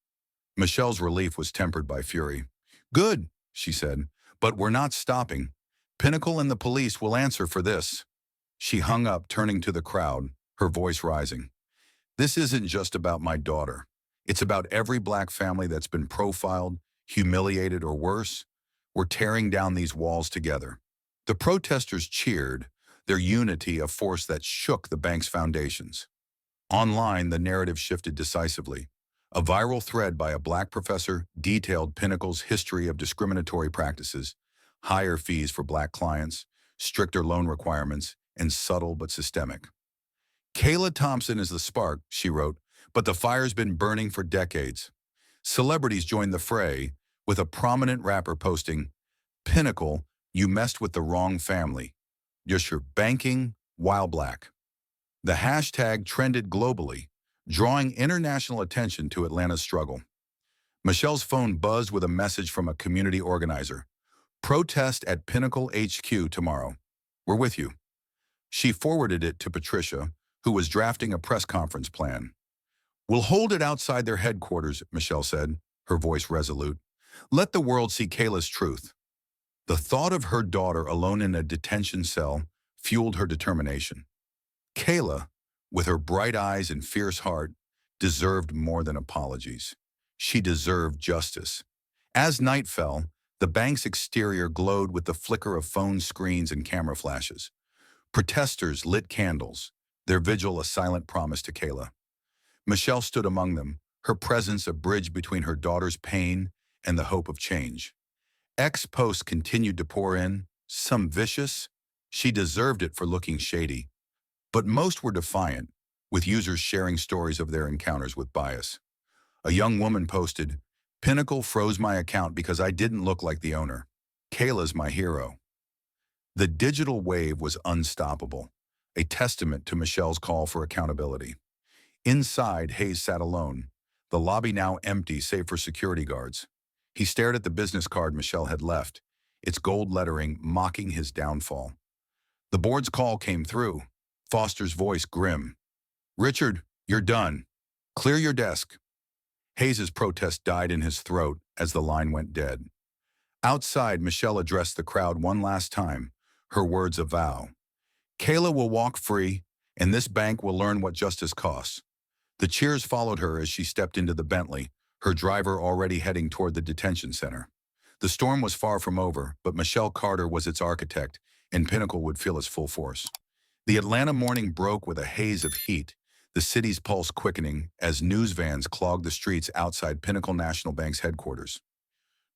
Michelle's relief was tempered by fury. "Good," she said, "but we're not stopping. Pinnacle and the police will answer for this." She hung up, turning to the crowd, her voice rising. "This isn't just about my daughter. It's about every black family that's been profiled, humiliated, or worse. We're tearing down these walls together." The protesters cheered, their unity a force that shook the bank's foundations. Online, the narrative shifted decisively. A viral thread by a black professor detailed Pinnacle's history of discriminatory practices, higher fees for black clients, stricter loan requirements, and subtle but systemic. "Kayla Thompson is the spark," she wrote, "but the fire's been burning for decades." Celebrities joined the fray, with a prominent rapper posting, "Pinnacle, you messed with the wrong family. Just your banking while black." The hashtag trended globally, drawing international attention to Atlanta's struggle. Michelle's phone buzzed with a message from a community organizer. "Protest at Pinnacle HQ tomorrow. We're with you." She forwarded it to Patricia, who was drafting a press conference plan. "We'll hold it outside their headquarters," Michelle said, her voice resolute. "Let the world see Kayla's truth." The thought of her daughter alone in a detention cell fueled her determination. Kayla, with her bright eyes and fierce heart, deserved more than apologies. She deserved justice. As night fell, the bank's exterior glowed with the flicker of phone screens and camera flashes. Protesters lit candles, their vigil a silent promise to Kayla. Michelle stood among them, her presence a bridge between her daughter's pain and the hope of change. X posts continued to pour in, some vicious. She deserved it for looking shady. But most were defiant, with users sharing stories of their encounters with bias. A young woman posted, "Pinnacle froze my account because I didn't look like the owner. Kayla's my hero." The digital wave was unstoppable, a testament to Michelle's call for accountability. Inside, Hayes sat alone, the lobby now empty save for security guards. He stared at the business card Michelle had left, its gold lettering mocking his downfall. The board's call came through, Foster's voice grim. "Richard, you're done. Clear your desk." Hayes's protest died in his throat as the line went dead. Outside, Michelle addressed the crowd one last time, her words a vow. "Kayla will walk free, and this bank will learn what justice costs." The cheers followed her as she stepped into the Bentley, her driver already heading toward the detention center. The storm was far from over, but Michelle Carter was its architect, and Pinnacle would feel its full force. The Atlanta morning broke with a haze of heat, the city's pulse quickening as news vans clogged the streets outside Pinnacle National Bank's headquarters.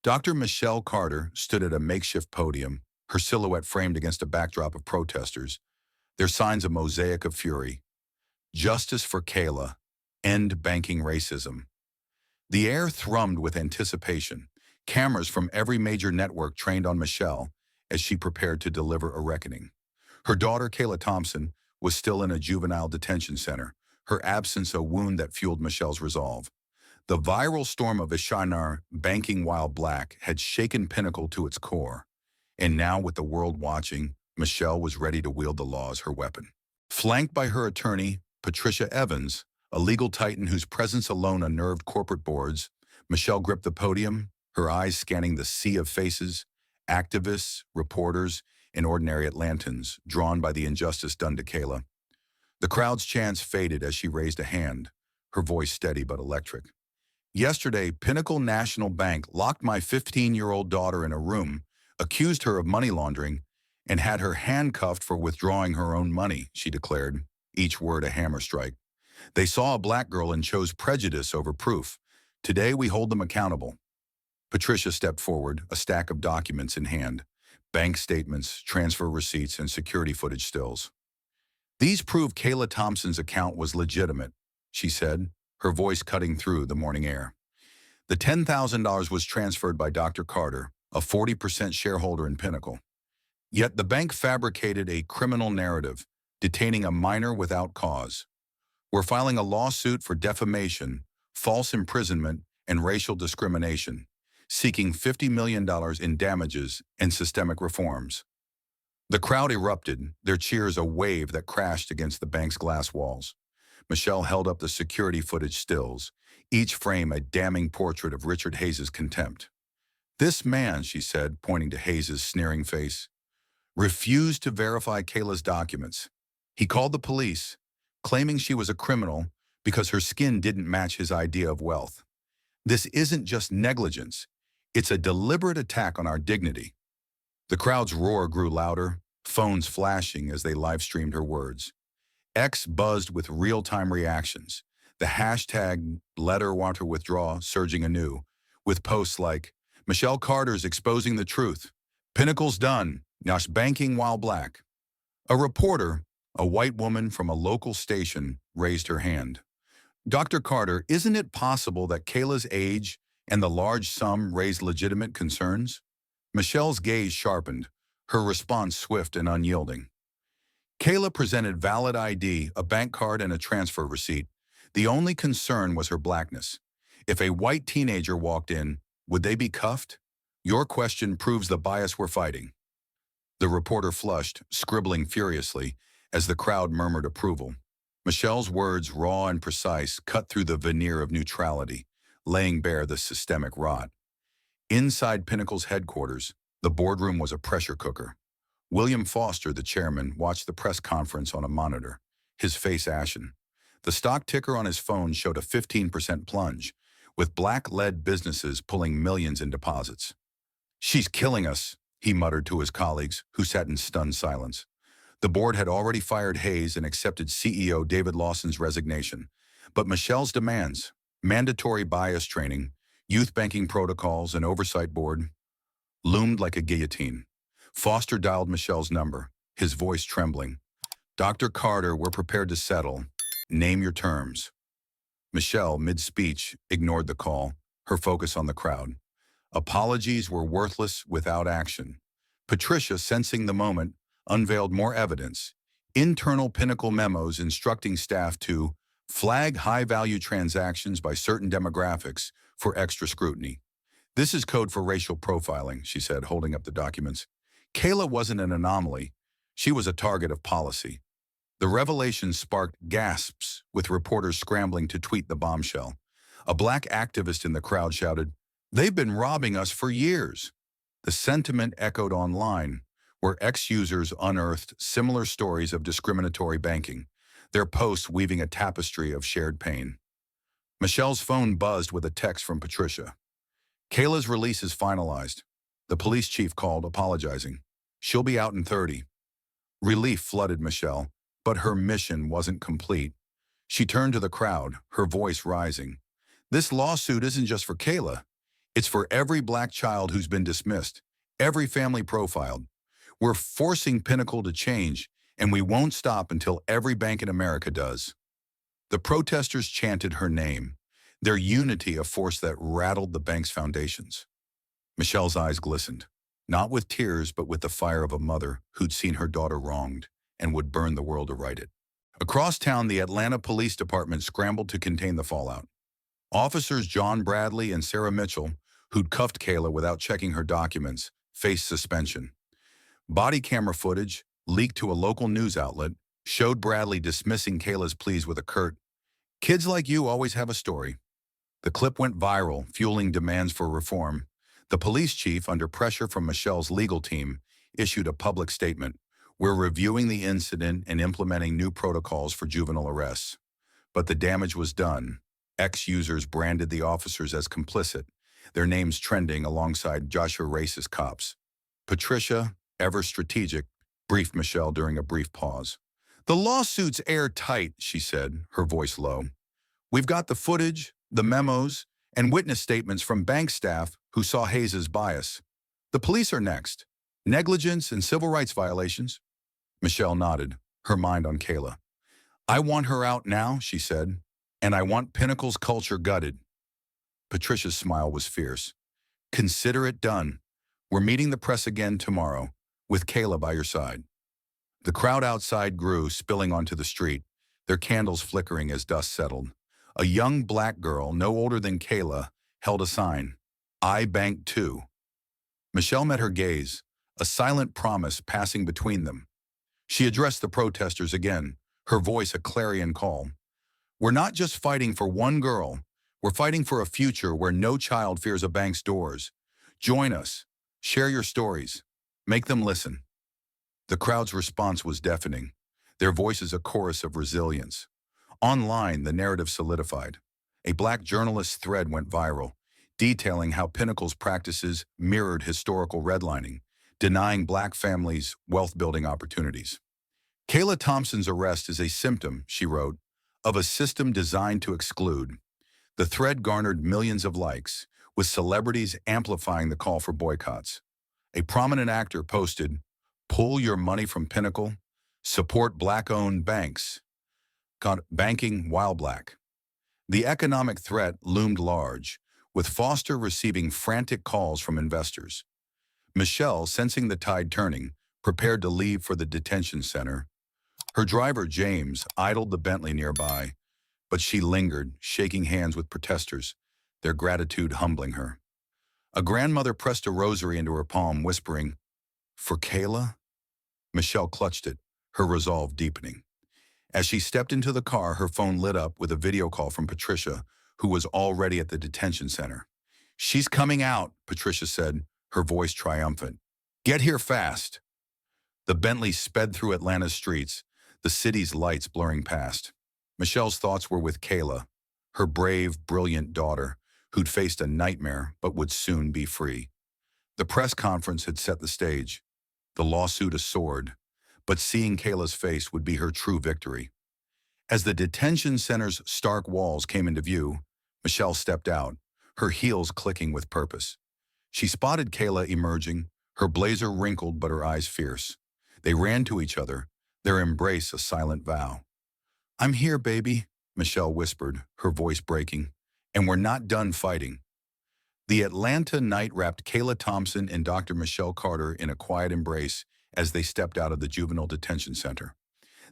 Dr. Michelle Carter stood at a makeshift podium, her silhouette framed against a backdrop of protesters, their signs a mosaic of fury. "Justice for Kayla. End banking racism." The air thrummed with anticipation, cameras from every major network trained on Michelle as she prepared to deliver a reckoning. Her daughter, Kayla Thompson, was still in a juvenile detention center, her absence a wound that fueled Michelle's resolve. The viral storm of Ishanar banking while black had shaken Pinnacle to its core, and now with the world watching, Michelle was ready to wield the law as her weapon. Flanked by her attorney, Patricia Evans, a legal titan whose presence alone unnerved corporate boards. Michelle gripped the podium, her eyes scanning the sea of faces, activists, reporters, and ordinary Atlantans, drawn by the injustice done to Kayla. The crowd's chants faded as she raised a hand, her voice steady but electric. Yesterday, Pinnacle National Bank locked my 15-year-old daughter in a room, accused her of money laundering, and had her handcuffed for withdrawing her own money, she declared, each word a hammer strike. They saw a black girl and chose prejudice over proof. Today, we hold them accountable. Patricia stepped forward, a stack of documents in hand, bank statements, transfer receipts, and security footage stills. These prove Kayla Thompson's account was legitimate, she said, her voice cutting through the morning air. The $10,000 was transferred by Dr. Carter, a 40% shareholder in Pinnacle. Yet the bank fabricated a criminal narrative, detaining a minor without cause. We're filing a lawsuit for defamation, false imprisonment, and racial discrimination, seeking $50 million in damages and systemic reforms. The crowd erupted, their cheers a wave that crashed against the bank's glass walls. Michelle held up the security footage stills, each frame a damning portrait of Richard Hayes' contempt. This man, she said, pointing to Hayes' sneering face, refused to verify Kayla's documents. He called the police, claiming she was a criminal because her skin didn't match his idea of wealth. This isn't just negligence. It's a deliberate attack on our dignity. The crowd's roar grew louder, phones flashing as they live-streamed her words. X buzzed with real-time reactions, the hashtag #LetHerWantHerWithdraw surging anew, with posts like, Michelle Carter's exposing the truth. Pinnacle's done. Nash banking while black. A reporter, a white woman from a local station, raised her hand. Dr. Carter, isn't it possible that Kayla's age and the large sum raised legitimate concerns? Michelle's gaze sharpened, her response swift and unyielding. Kayla presented valid ID, a bank card, and a transfer receipt. The only concern was her blackness. If a white teenager walked in, would they be cuffed? Your question proves the bias we're fighting. The reporter flushed, scribbling furiously, as the crowd murmured approval. Michelle's words, raw and precise, cut through the veneer of neutrality, laying bare the systemic rot. Inside Pinnacle's headquarters, the boardroom was a pressure cooker. William Foster, the chairman, watched the press conference on a monitor, his face ashen. The stock ticker on his phone showed a 15% plunge, with black-led businesses pulling millions in deposits. She's killing us, he muttered to his colleagues, who sat in stunned silence. The board had already fired Hayes and accepted CEO David Lawson's resignation. But Michelle's demands, mandatory bias training, youth banking protocols, and oversight board, loomed like a guillotine. Foster dialed Michelle's number, his voice trembling. Dr. Carter, we're prepared to settle. Name your terms. Michelle, mid-speech, ignored the call, her focus on the crowd. Apologies were worthless without action. Patricia, sensing the moment, unveiled more evidence. Internal Pinnacle memos instructing staff to flag high-value transactions by certain demographics for extra scrutiny. This is code for racial profiling, she said, holding up the documents. Kayla wasn't an anomaly. She was a target of policy. The revelation sparked gasps, with reporters scrambling to tweet the bombshell. A black activist in the crowd shouted, "They've been robbing us for years." The sentiment echoed online, where ex-users unearthed similar stories of discriminatory banking, their posts weaving a tapestry of shared pain. Michelle's phone buzzed with a text from Patricia. Kayla's release is finalized. The police chief called, apologizing. She'll be out in 30. Relief flooded Michelle, but her mission wasn't complete. She turned to the crowd, her voice rising. This lawsuit isn't just for Kayla. It's for every black child who's been dismissed, every family profiled. We're forcing Pinnacle to change, and we won't stop until every bank in America does. The protesters chanted her name, their unity a force that rattled the bank's foundations. Michelle's eyes glistened, not with tears but with the fire of a mother who'd seen her daughter wronged and would burn the world to right it. Across town, the Atlanta Police Department scrambled to contain the fallout. Officers John Bradley and Sarah Mitchell, who'd cuffed Kayla without checking her documents, faced suspension. Body camera footage, leaked to a local news outlet, showed Bradley dismissing Kayla's pleas with a curt, "Kids like you always have a story." The clip went viral, fueling demands for reform. The police chief, under pressure from Michelle's legal team, issued a public statement. "We're reviewing the incident and implementing new protocols for juvenile arrests." But the damage was done. Ex-users branded the officers as complicit, their names trending alongside Joshua racist cops. "Patricia, ever strategic," briefed Michelle during a brief pause. "The lawsuit's airtight," she said, her voice low. "We've got the footage, the memos, and witness statements from bank staff who saw Hayes' bias. The police are next. Negligence and civil rights violations." Michelle nodded, her mind on Kayla. "I want her out now," she said, "and I want Pinnacle's culture gutted." Patricia's smile was fierce. "Consider it done. We're meeting the press again tomorrow, with Kayla by your side." The crowd outside grew, spilling onto the street, their candles flickering as dust settled. A young black girl, no older than Kayla, held a sign, "I bank too." Michelle met her gaze, a silent promise passing between them. She addressed the protesters again, her voice a clarion call. "We're not just fighting for one girl. We're fighting for a future where no child fears a bank's doors. Join us. Share your stories. Make them listen." The crowd's response was deafening, their voices a chorus of resilience. Online, the narrative solidified. A Black journalist thread went viral, detailing how Pinnacle's practices mirrored historical redlining, denying Black families wealth-building opportunities. "Kayla Thompson's arrest is a symptom," she wrote, "of a system designed to exclude." The thread garnered millions of likes, with celebrities amplifying the call for boycotts. A prominent actor posted, "Pull your money from Pinnacle, support Black-owned banks. Got banking while Black." The economic threat loomed large, with Foster receiving frantic calls from investors. Michelle, sensing the tide turning, prepared to leave for the detention center. Her driver, James, idled the Bentley nearby, but she lingered, shaking hands with protesters, their gratitude humbling her. A grandmother pressed a rosary into her palm, whispering, "For Kayla?" Michelle clutched it, her resolve deepening. As she stepped into the car, her phone lit up with a video call from Patricia, who was already at the detention center. "She's coming out," Patricia said, her voice triumphant. "Get here fast." The Bentley sped through Atlanta's streets, the city's lights blurring past. Michelle's thoughts were with Kayla, her brave, brilliant daughter, who'd faced a nightmare but would soon be free. The press conference had set the stage, the lawsuit a sword, but seeing Kayla's face would be her true victory. As the detention center's stark walls came into view, Michelle stepped out, her heels clicking with purpose. She spotted Kayla emerging, her blazer wrinkled but her eyes fierce. They ran to each other, their embrace a silent vow. "I'm here, baby," Michelle whispered, her voice breaking, "and we're not done fighting." The Atlanta night wrapped Kayla Thompson and Dr. Michelle Carter in a quiet embrace as they stepped out of the juvenile detention center.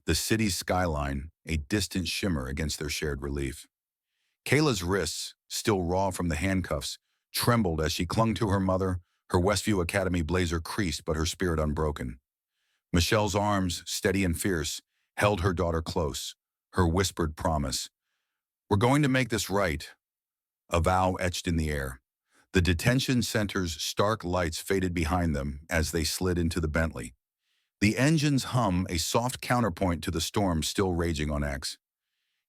The city's skyline, a distant shimmer against their shared relief. Kayla's wrists, still raw from the handcuffs, trembled as she clung to her mother, her Westview Academy blazer creased but her spirit unbroken. Michelle's arms, steady and fierce, held her daughter close, her whispered promise. "We're going to make this right." A vow etched in the air. The detention center's stark lights faded behind them as they slid into the Bentley. The engine's hum a soft counterpoint to the storm still raging on X.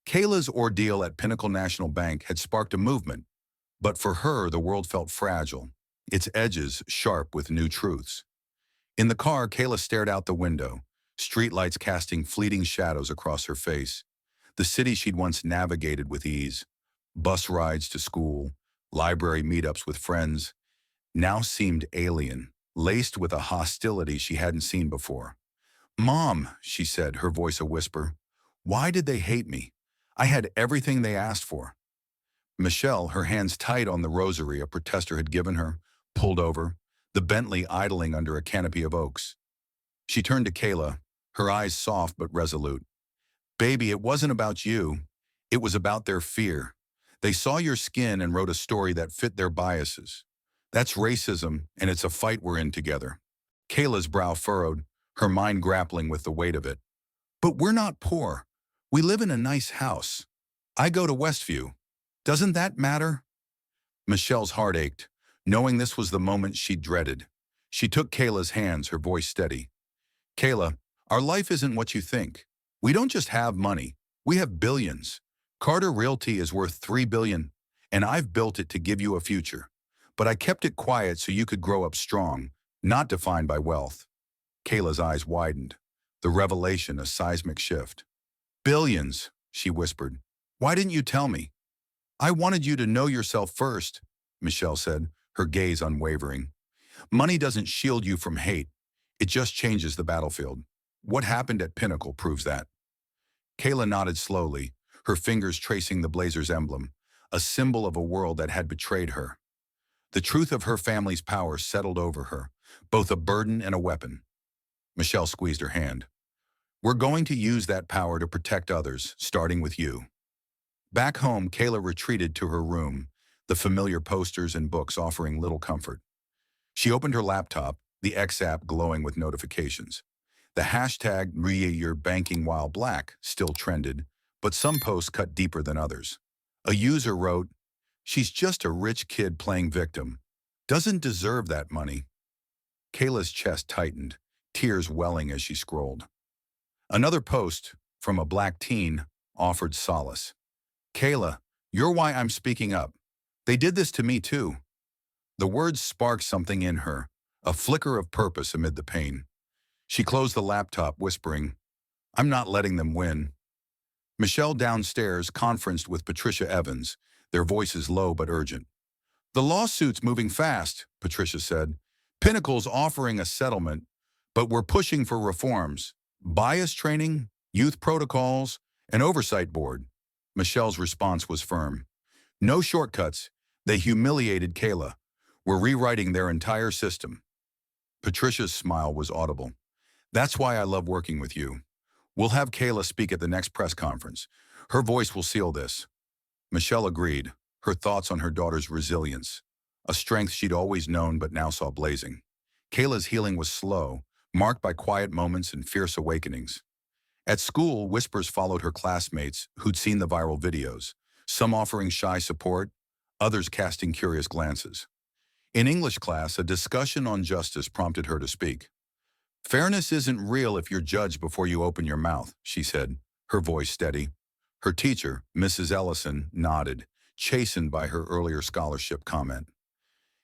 Kayla's ordeal at Pinnacle National Bank had sparked a movement, but for her the world felt fragile, its edges sharp with new truths. In the car, Kayla stared out the window, streetlights casting fleeting shadows across her face. The city she'd once navigated with ease, bus rides to school, library meetups with friends, now seemed alien, laced with a hostility she hadn't seen before. "Mom," she said, her voice a whisper, "why did they hate me? I had everything they asked for." Michelle, her hands tight on the rosary a protester had given her, pulled over, the Bentley idling under a canopy of oaks. She turned to Kayla, her eyes soft but resolute. "Baby, it wasn't about you. It was about their fear. They saw your skin and wrote a story that fit their biases. That's racism, and it's a fight we're in together." Kayla's brow furrowed, her mind grappling with the weight of it. But we're not poor. We live in a nice house. I go to Westview. Doesn't that matter? Michelle's heart ached, knowing this was the moment she dreaded. She took Kayla's hands, her voice steady. Kayla, our life isn't what you think. We don't just have money. We have billions. Carter Realty is worth $3 billion, and I've built it to give you a future. But I kept it quiet so you could grow up strong, not defined by wealth. Kayla's eyes widened, the revelation a seismic shift. Billions, she whispered. Why didn't you tell me? I wanted you to know yourself first, Michelle said, her gaze unwavering. Money doesn't shield you from hate. It just changes the battlefield. What happened at Pinnacle proves that. Kayla nodded slowly, her fingers tracing the Blazers emblem, a symbol of a world that had betrayed her. The truth of her family's power settled over her, both a burden and a weapon. Michelle squeezed her hand. We're going to use that power to protect others, starting with you. Back home, Kayla retreated to her room, the familiar posters and books offering little comfort. She opened her laptop, the X app glowing with notifications. The hashtag #your banking while black still trended, but some posts cut deeper than others. A user wrote, "She's just a rich kid playing victim. Doesn't deserve that money." Kayla's chest tightened, tears welling as she scrolled. Another post, from a black teen, offered solace. Kayla, you're why I'm speaking up. They did this to me too. The words sparked something in her, a flicker of purpose amid the pain. She closed the laptop, whispering, I'm not letting them win. Michelle downstairs conferenced with Patricia Evans, their voices low but urgent. The lawsuit's moving fast, Patricia said. Pinnacle's offering a settlement, but we're pushing for reforms. Bias training, youth protocols, an oversight board. Michelle's response was firm. No shortcuts. They humiliated Kayla. We're rewriting their entire system. Patricia's smile was audible. That's why I love working with you. We'll have Kayla speak at the next press conference. Her voice will seal this. Michelle agreed, her thoughts on her daughter's resilience, a strength she'd always known but now saw blazing. Kayla's healing was slow, marked by quiet moments and fierce awakenings. At school, whispers followed her classmates who'd seen the viral videos, some offering shy support, others casting curious glances. In English class, a discussion on justice prompted her to speak. Fairness isn't real if you're judged before you open your mouth, she said, her voice steady. Her teacher, Mrs. Ellison, nodded, chastened by her earlier scholarship comment.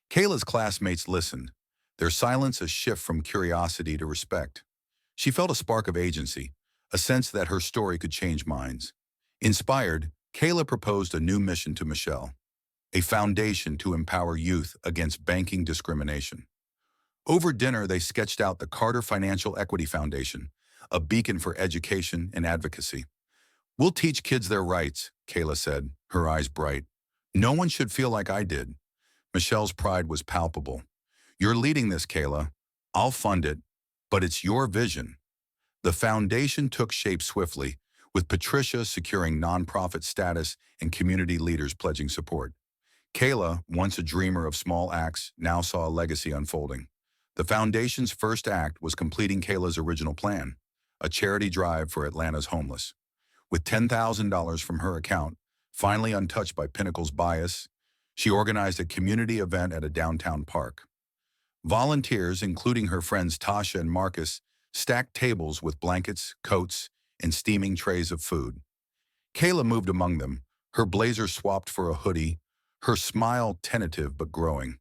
Kayla's classmates listened, their silence a shift from curiosity to respect. She felt a spark of agency, a sense that her story could change minds. Inspired, Kayla proposed a new mission to Michelle, a foundation to empower youth against banking discrimination. Over dinner, they sketched out the Carter Financial Equity Foundation, a beacon for education and advocacy. We'll teach kids their rights, Kayla said, her eyes bright. No one should feel like I did. Michelle's pride was palpable. You're leading this, Kayla. I'll fund it, but it's your vision. The foundation took shape swiftly, with Patricia securing nonprofit status and community leaders pledging support. Kayla, once a dreamer of small acts, now saw a legacy unfolding. The foundation's first act was completing Kayla's original plan, a charity drive for Atlanta's homeless. With $10,000 from her account, finally untouched by Pinnacle's bias, she organized a community event at a downtown park. Volunteers, including her friends Tasha and Marcus, stacked tables with blankets, coats, and steaming trays of food. Kayla moved among them, her blazer swapped for a hoodie, her smile tentative but growing.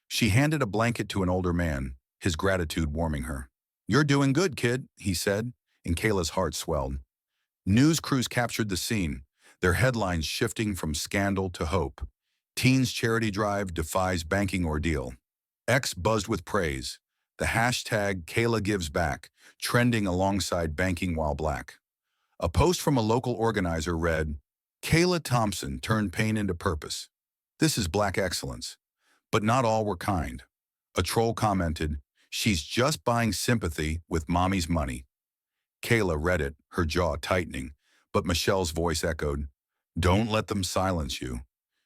She handed a blanket to an older man, his gratitude warming her. You're doing good, kid, he said, and Kayla's heart swelled. News crews captured the scene, their headlines shifting from scandal to hope. Teens charity drive defies banking ordeal. X buzzed with praise. The hashtag Kayla Gives Back, trending alongside banking while black. A post from a local organizer read, Kayla Thompson turned pain into purpose. This is black excellence. But not all were kind. A troll commented, she's just buying sympathy with mommy's money. Kayla read it, her jaw tightening, but Michelle's voice echoed, don't let them silence you.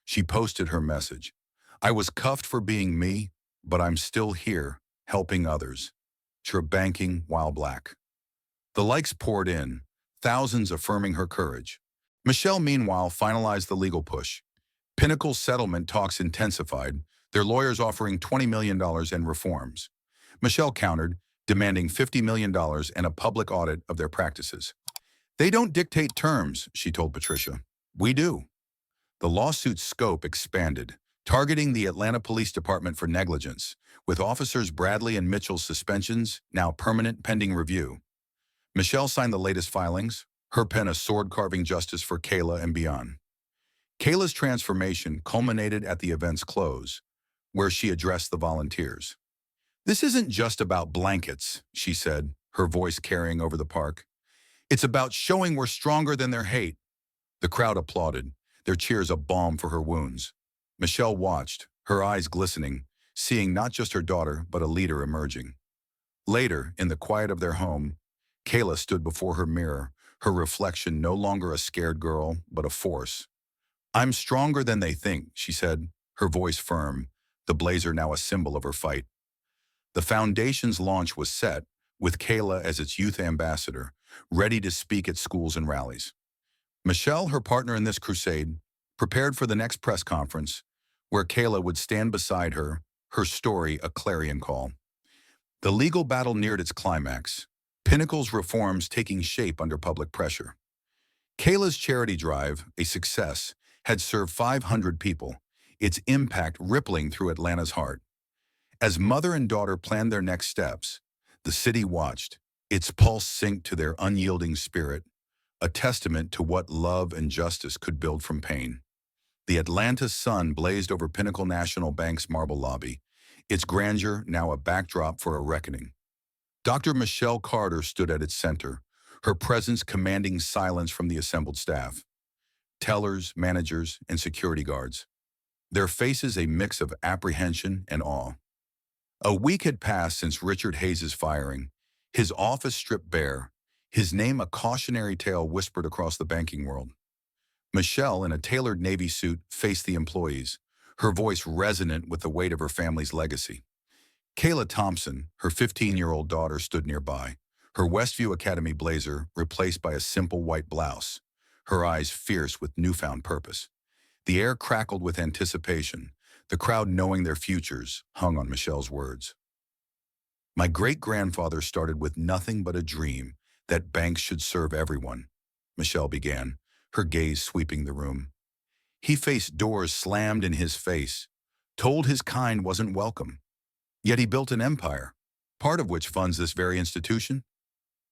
She posted her message. I was cuffed for being me, but I'm still here, helping others. Banking while black. The likes poured in, thousands affirming her courage. Michelle, meanwhile, finalized the legal push. Pinnacle's settlement talks intensified, their lawyers offering $20 million in reforms. Michelle countered, demanding $50 million and a public audit of their practices. They don't dictate terms, she told Patricia. We do. The lawsuit's scope expanded, targeting the Atlanta Police Department for negligence, with officers Bradley and Mitchell's suspensions now permanent pending review. Michelle signed the latest filings, her pen a sword carving justice for Kayla and beyond. Kayla's transformation culminated at the event's close, where she addressed the volunteers. This isn't just about blankets, she said, her voice carrying over the park. It's about showing we're stronger than their hate. The crowd applauded, their cheers a balm for her wounds. Michelle watched, her eyes glistening, seeing not just her daughter, but a leader emerging. Later, in the quiet of their home, Kayla stood before her mirror, her reflection no longer a scared girl, but a force. I'm stronger than they think, she said, her voice firm, the blazer now a symbol of her fight. The foundation's launch was set, with Kayla as its youth ambassador, ready to speak at schools and rallies. Michelle, her partner in this crusade, prepared for the next press conference, where Kayla would stand beside her, her story a clarion call. The legal battle neared its climax, Pinnacle's reforms taking shape under public pressure. Kayla's charity drive, a success, had served 500 people, its impact rippling through Atlanta's heart. As mother and daughter planned their next steps, the city watched, its pulse sink to their unyielding spirit, a testament to what love and justice could build from pain. The Atlanta sun blazed over Pinnacle National Bank's marble lobby, its grandeur now a backdrop for a reckoning. Dr. Michelle Carter stood at its center, her presence commanding silence from the assembled staff. Tellers, managers, and security guards. Their faces a mix of apprehension and awe. A week had passed since Richard Hayes' firing, his office stripped bare, his name a cautionary tale whispered across the banking world. Michelle, in a tailored Navy suit, faced the employees, her voice resonant with the weight of her family's legacy. Kayla Thompson, her 15-year-old daughter, stood nearby, her Westview Academy blazer replaced by a simple white blouse, her eyes fierce with newfound purpose. The air crackled with anticipation, the crowd knowing their futures hung on Michelle's words. My great-grandfather started with nothing but a dream that banks should serve everyone, Michelle began, her gaze sweeping the room. He faced doors slammed in his face, told his kind wasn't welcome. Yet he built an empire, part of which funds this very institution.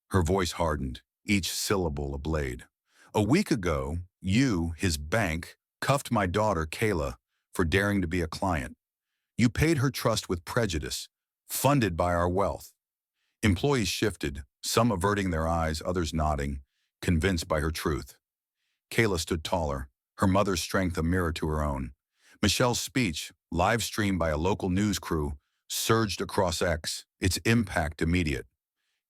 Her voice hardened, each syllable a blade. A week ago, you, his bank, cuffed my daughter, Kayla, for daring to be a client. You paid her trust with prejudice, funded by our wealth. Employees shifted, some averting their eyes, others nodding, convinced by her truth. Kayla stood taller, her mother's strength a mirror to her own. Michelle's speech, live-streamed by a local news crew, surged across X, its impact immediate.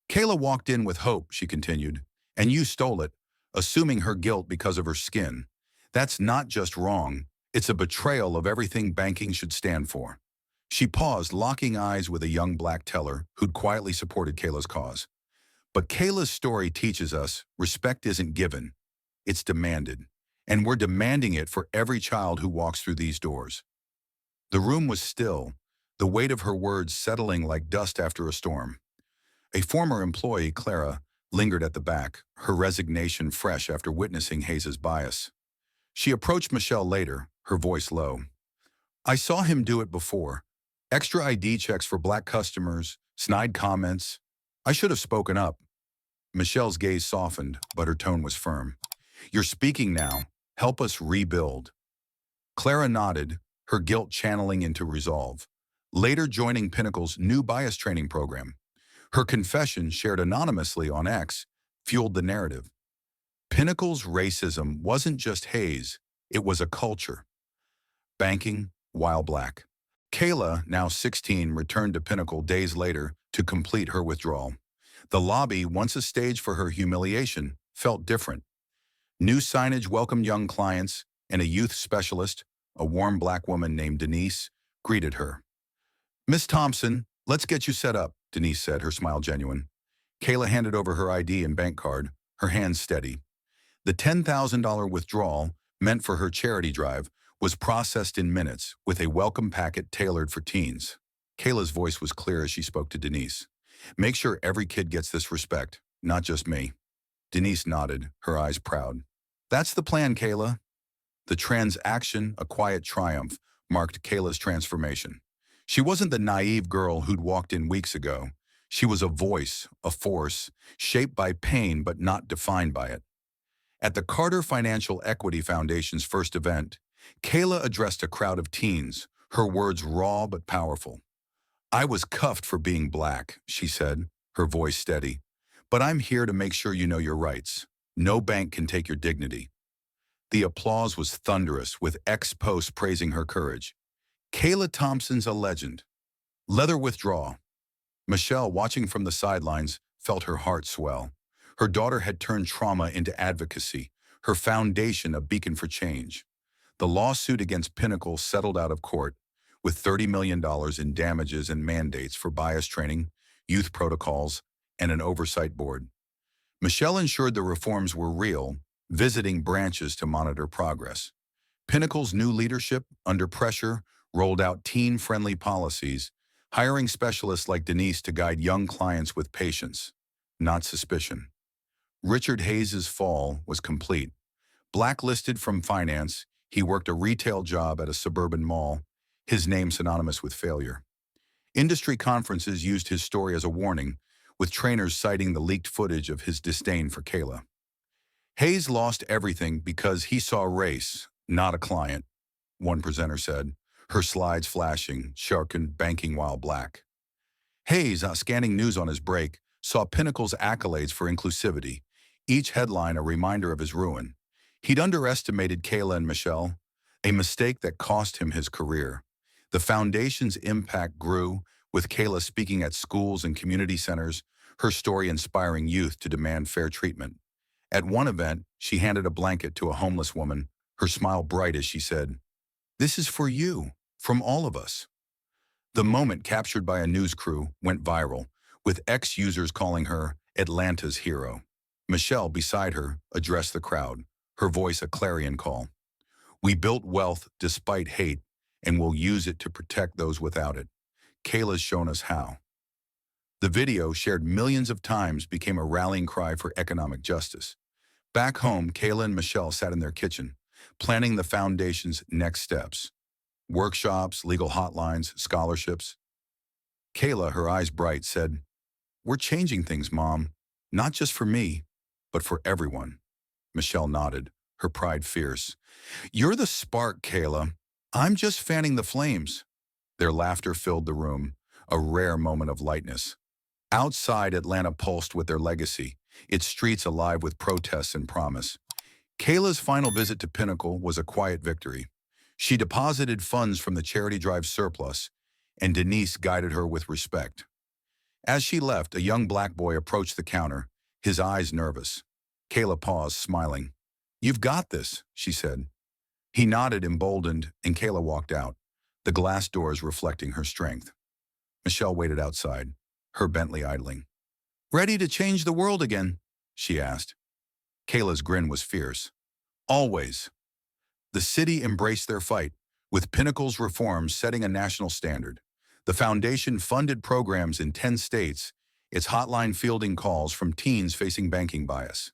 Kayla walked in with hope, she continued, and you stole it, assuming her guilt because of her skin. That's not just wrong, it's a betrayal of everything banking should stand for. She paused, locking eyes with a young black teller who'd quietly supported Kayla's cause. But Kayla's story teaches us respect isn't given, it's demanded. And we're demanding it for every child who walks through these doors. The room was still, the weight of her words settling like dust after a storm. A former employee, Clara, lingered at the back, her resignation fresh after witnessing Hayes' bias. She approached Michelle later, her voice low. I saw him do it before. Extra ID checks for black customers, snide comments. I should have spoken up. Michelle's gaze softened, but her tone was firm. You're speaking now. Help us rebuild. Clara nodded, her guilt channeling into resolve, later joining Pinnacle's new bias training program. Her confession, shared anonymously on X, fueled the narrative. Pinnacle's racism wasn't just Hayes, it was a culture. Banking, while black. Kayla, now 16, returned to Pinnacle days later to complete her withdrawal. The lobby, once a stage for her humiliation, felt different. New signage welcomed young clients, and a youth specialist, a warm black woman named Denise, greeted her. Miss Thompson, let's get you set up, Denise said, her smile genuine. Kayla handed over her ID and bank card, her hands steady. The $10,000 withdrawal, meant for her charity drive, was processed in minutes with a welcome packet tailored for teens. Kayla's voice was clear as she spoke to Denise. Make sure every kid gets this respect, not just me. Denise nodded, her eyes proud. That's the plan, Kayla. The transaction, a quiet triumph, marked Kayla's transformation. She wasn't the naive girl who'd walked in weeks ago. She was a voice, a force, shaped by pain but not defined by it. At the Carter Financial Equity Foundation's first event, Kayla addressed a crowd of teens, her words raw but powerful. I was cuffed for being black, she said, her voice steady. But I'm here to make sure you know your rights. No bank can take your dignity. The applause was thunderous, with ex-posts praising her courage. Kayla Thompson's a legend. Leather withdrawal. Michelle, watching from the sidelines, felt her heart swell. Her daughter had turned trauma into advocacy, her foundation a beacon for change. The lawsuit against Pinnacle settled out of court, with $30 million in damages and mandates for bias training, youth protocols, and an oversight board. Michelle ensured the reforms were real, visiting branches to monitor progress. Pinnacle's new leadership, under pressure, rolled out teen-friendly policies, hiring specialists like Denise to guide young clients with patience, not suspicion. Richard Hayes' fall was complete. Blacklisted from finance, he worked a retail job at a suburban mall, his name synonymous with failure. Industry conferences used his story as a warning, with trainers citing the leaked footage of his disdain for Kayla. Hayes lost everything because he saw race, not a client, one presenter said, her slides flashing, sharkened, banking while black. Hayes, scanning news on his break, saw Pinnacle's accolades for inclusivity, each headline a reminder of his ruin. He'd underestimated Kayla and Michelle, a mistake that cost him his career. The foundation's impact grew, with Kayla speaking at schools and community centers, her story inspiring youth to demand fair treatment. At one event, she handed a blanket to a homeless woman, her smile bright as she said, "This is for you, from all of us." The moment, captured by a news crew, went viral, with ex-users calling her Atlanta's hero. Michelle, beside her, addressed the crowd, her voice a clarion call. We built wealth despite hate, and we'll use it to protect those without it. Kayla's shown us how. The video, shared millions of times, became a rallying cry for economic justice. Back home, Kayla and Michelle sat in their kitchen, planning the foundation's next steps. Workshops, legal hotlines, scholarships. Kayla, her eyes bright, said, "We're changing things, Mom. Not just for me, but for everyone." Michelle nodded, her pride fierce. "You're the spark, Kayla. I'm just fanning the flames." Their laughter filled the room, a rare moment of lightness. Outside, Atlanta pulsed with their legacy, its streets alive with protests and promise. Kayla's final visit to Pinnacle was a quiet victory. She deposited funds from the charity drive surplus, and Denise guided her with respect. As she left, a young black boy approached the counter, his eyes nervous. Kayla paused, smiling. "You've got this," she said. He nodded, emboldened, and Kayla walked out, the glass doors reflecting her strength. Michelle waited outside, her Bentley idling. "Ready to change the world again?" she asked. Kayla's grin was fierce. "Always." The city embraced their fight, with Pinnacle's reforms setting a national standard. The foundation funded programs in 10 states, its hotline fielding calls from teens facing banking bias.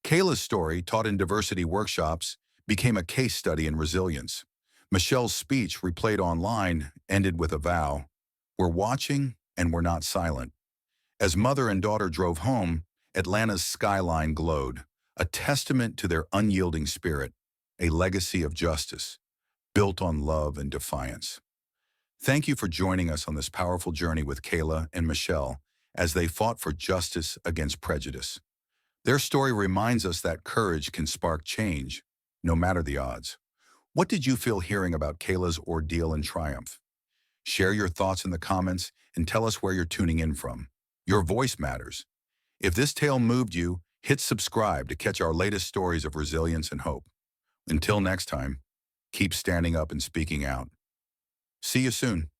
Kayla's story, taught in diversity workshops, became a case study in resilience. Michelle's speech, replayed online, ended with a vow. "We're watching, and we're not silent." As mother and daughter drove home, Atlanta's skyline glowed, a testament to their unyielding spirit, a legacy of justice, built on love and defiance. Thank you for joining us on this powerful journey with Kayla and Michelle as they fought for justice against prejudice. Their story reminds us that courage can spark change, no matter the odds. What did you feel hearing about Kayla's ordeal and triumph? Share your thoughts in the comments and tell us where you're tuning in from. Your voice matters. If this tale moved you, hit subscribe to catch our latest stories of resilience and hope. Until next time, keep standing up and speaking out. See you soon.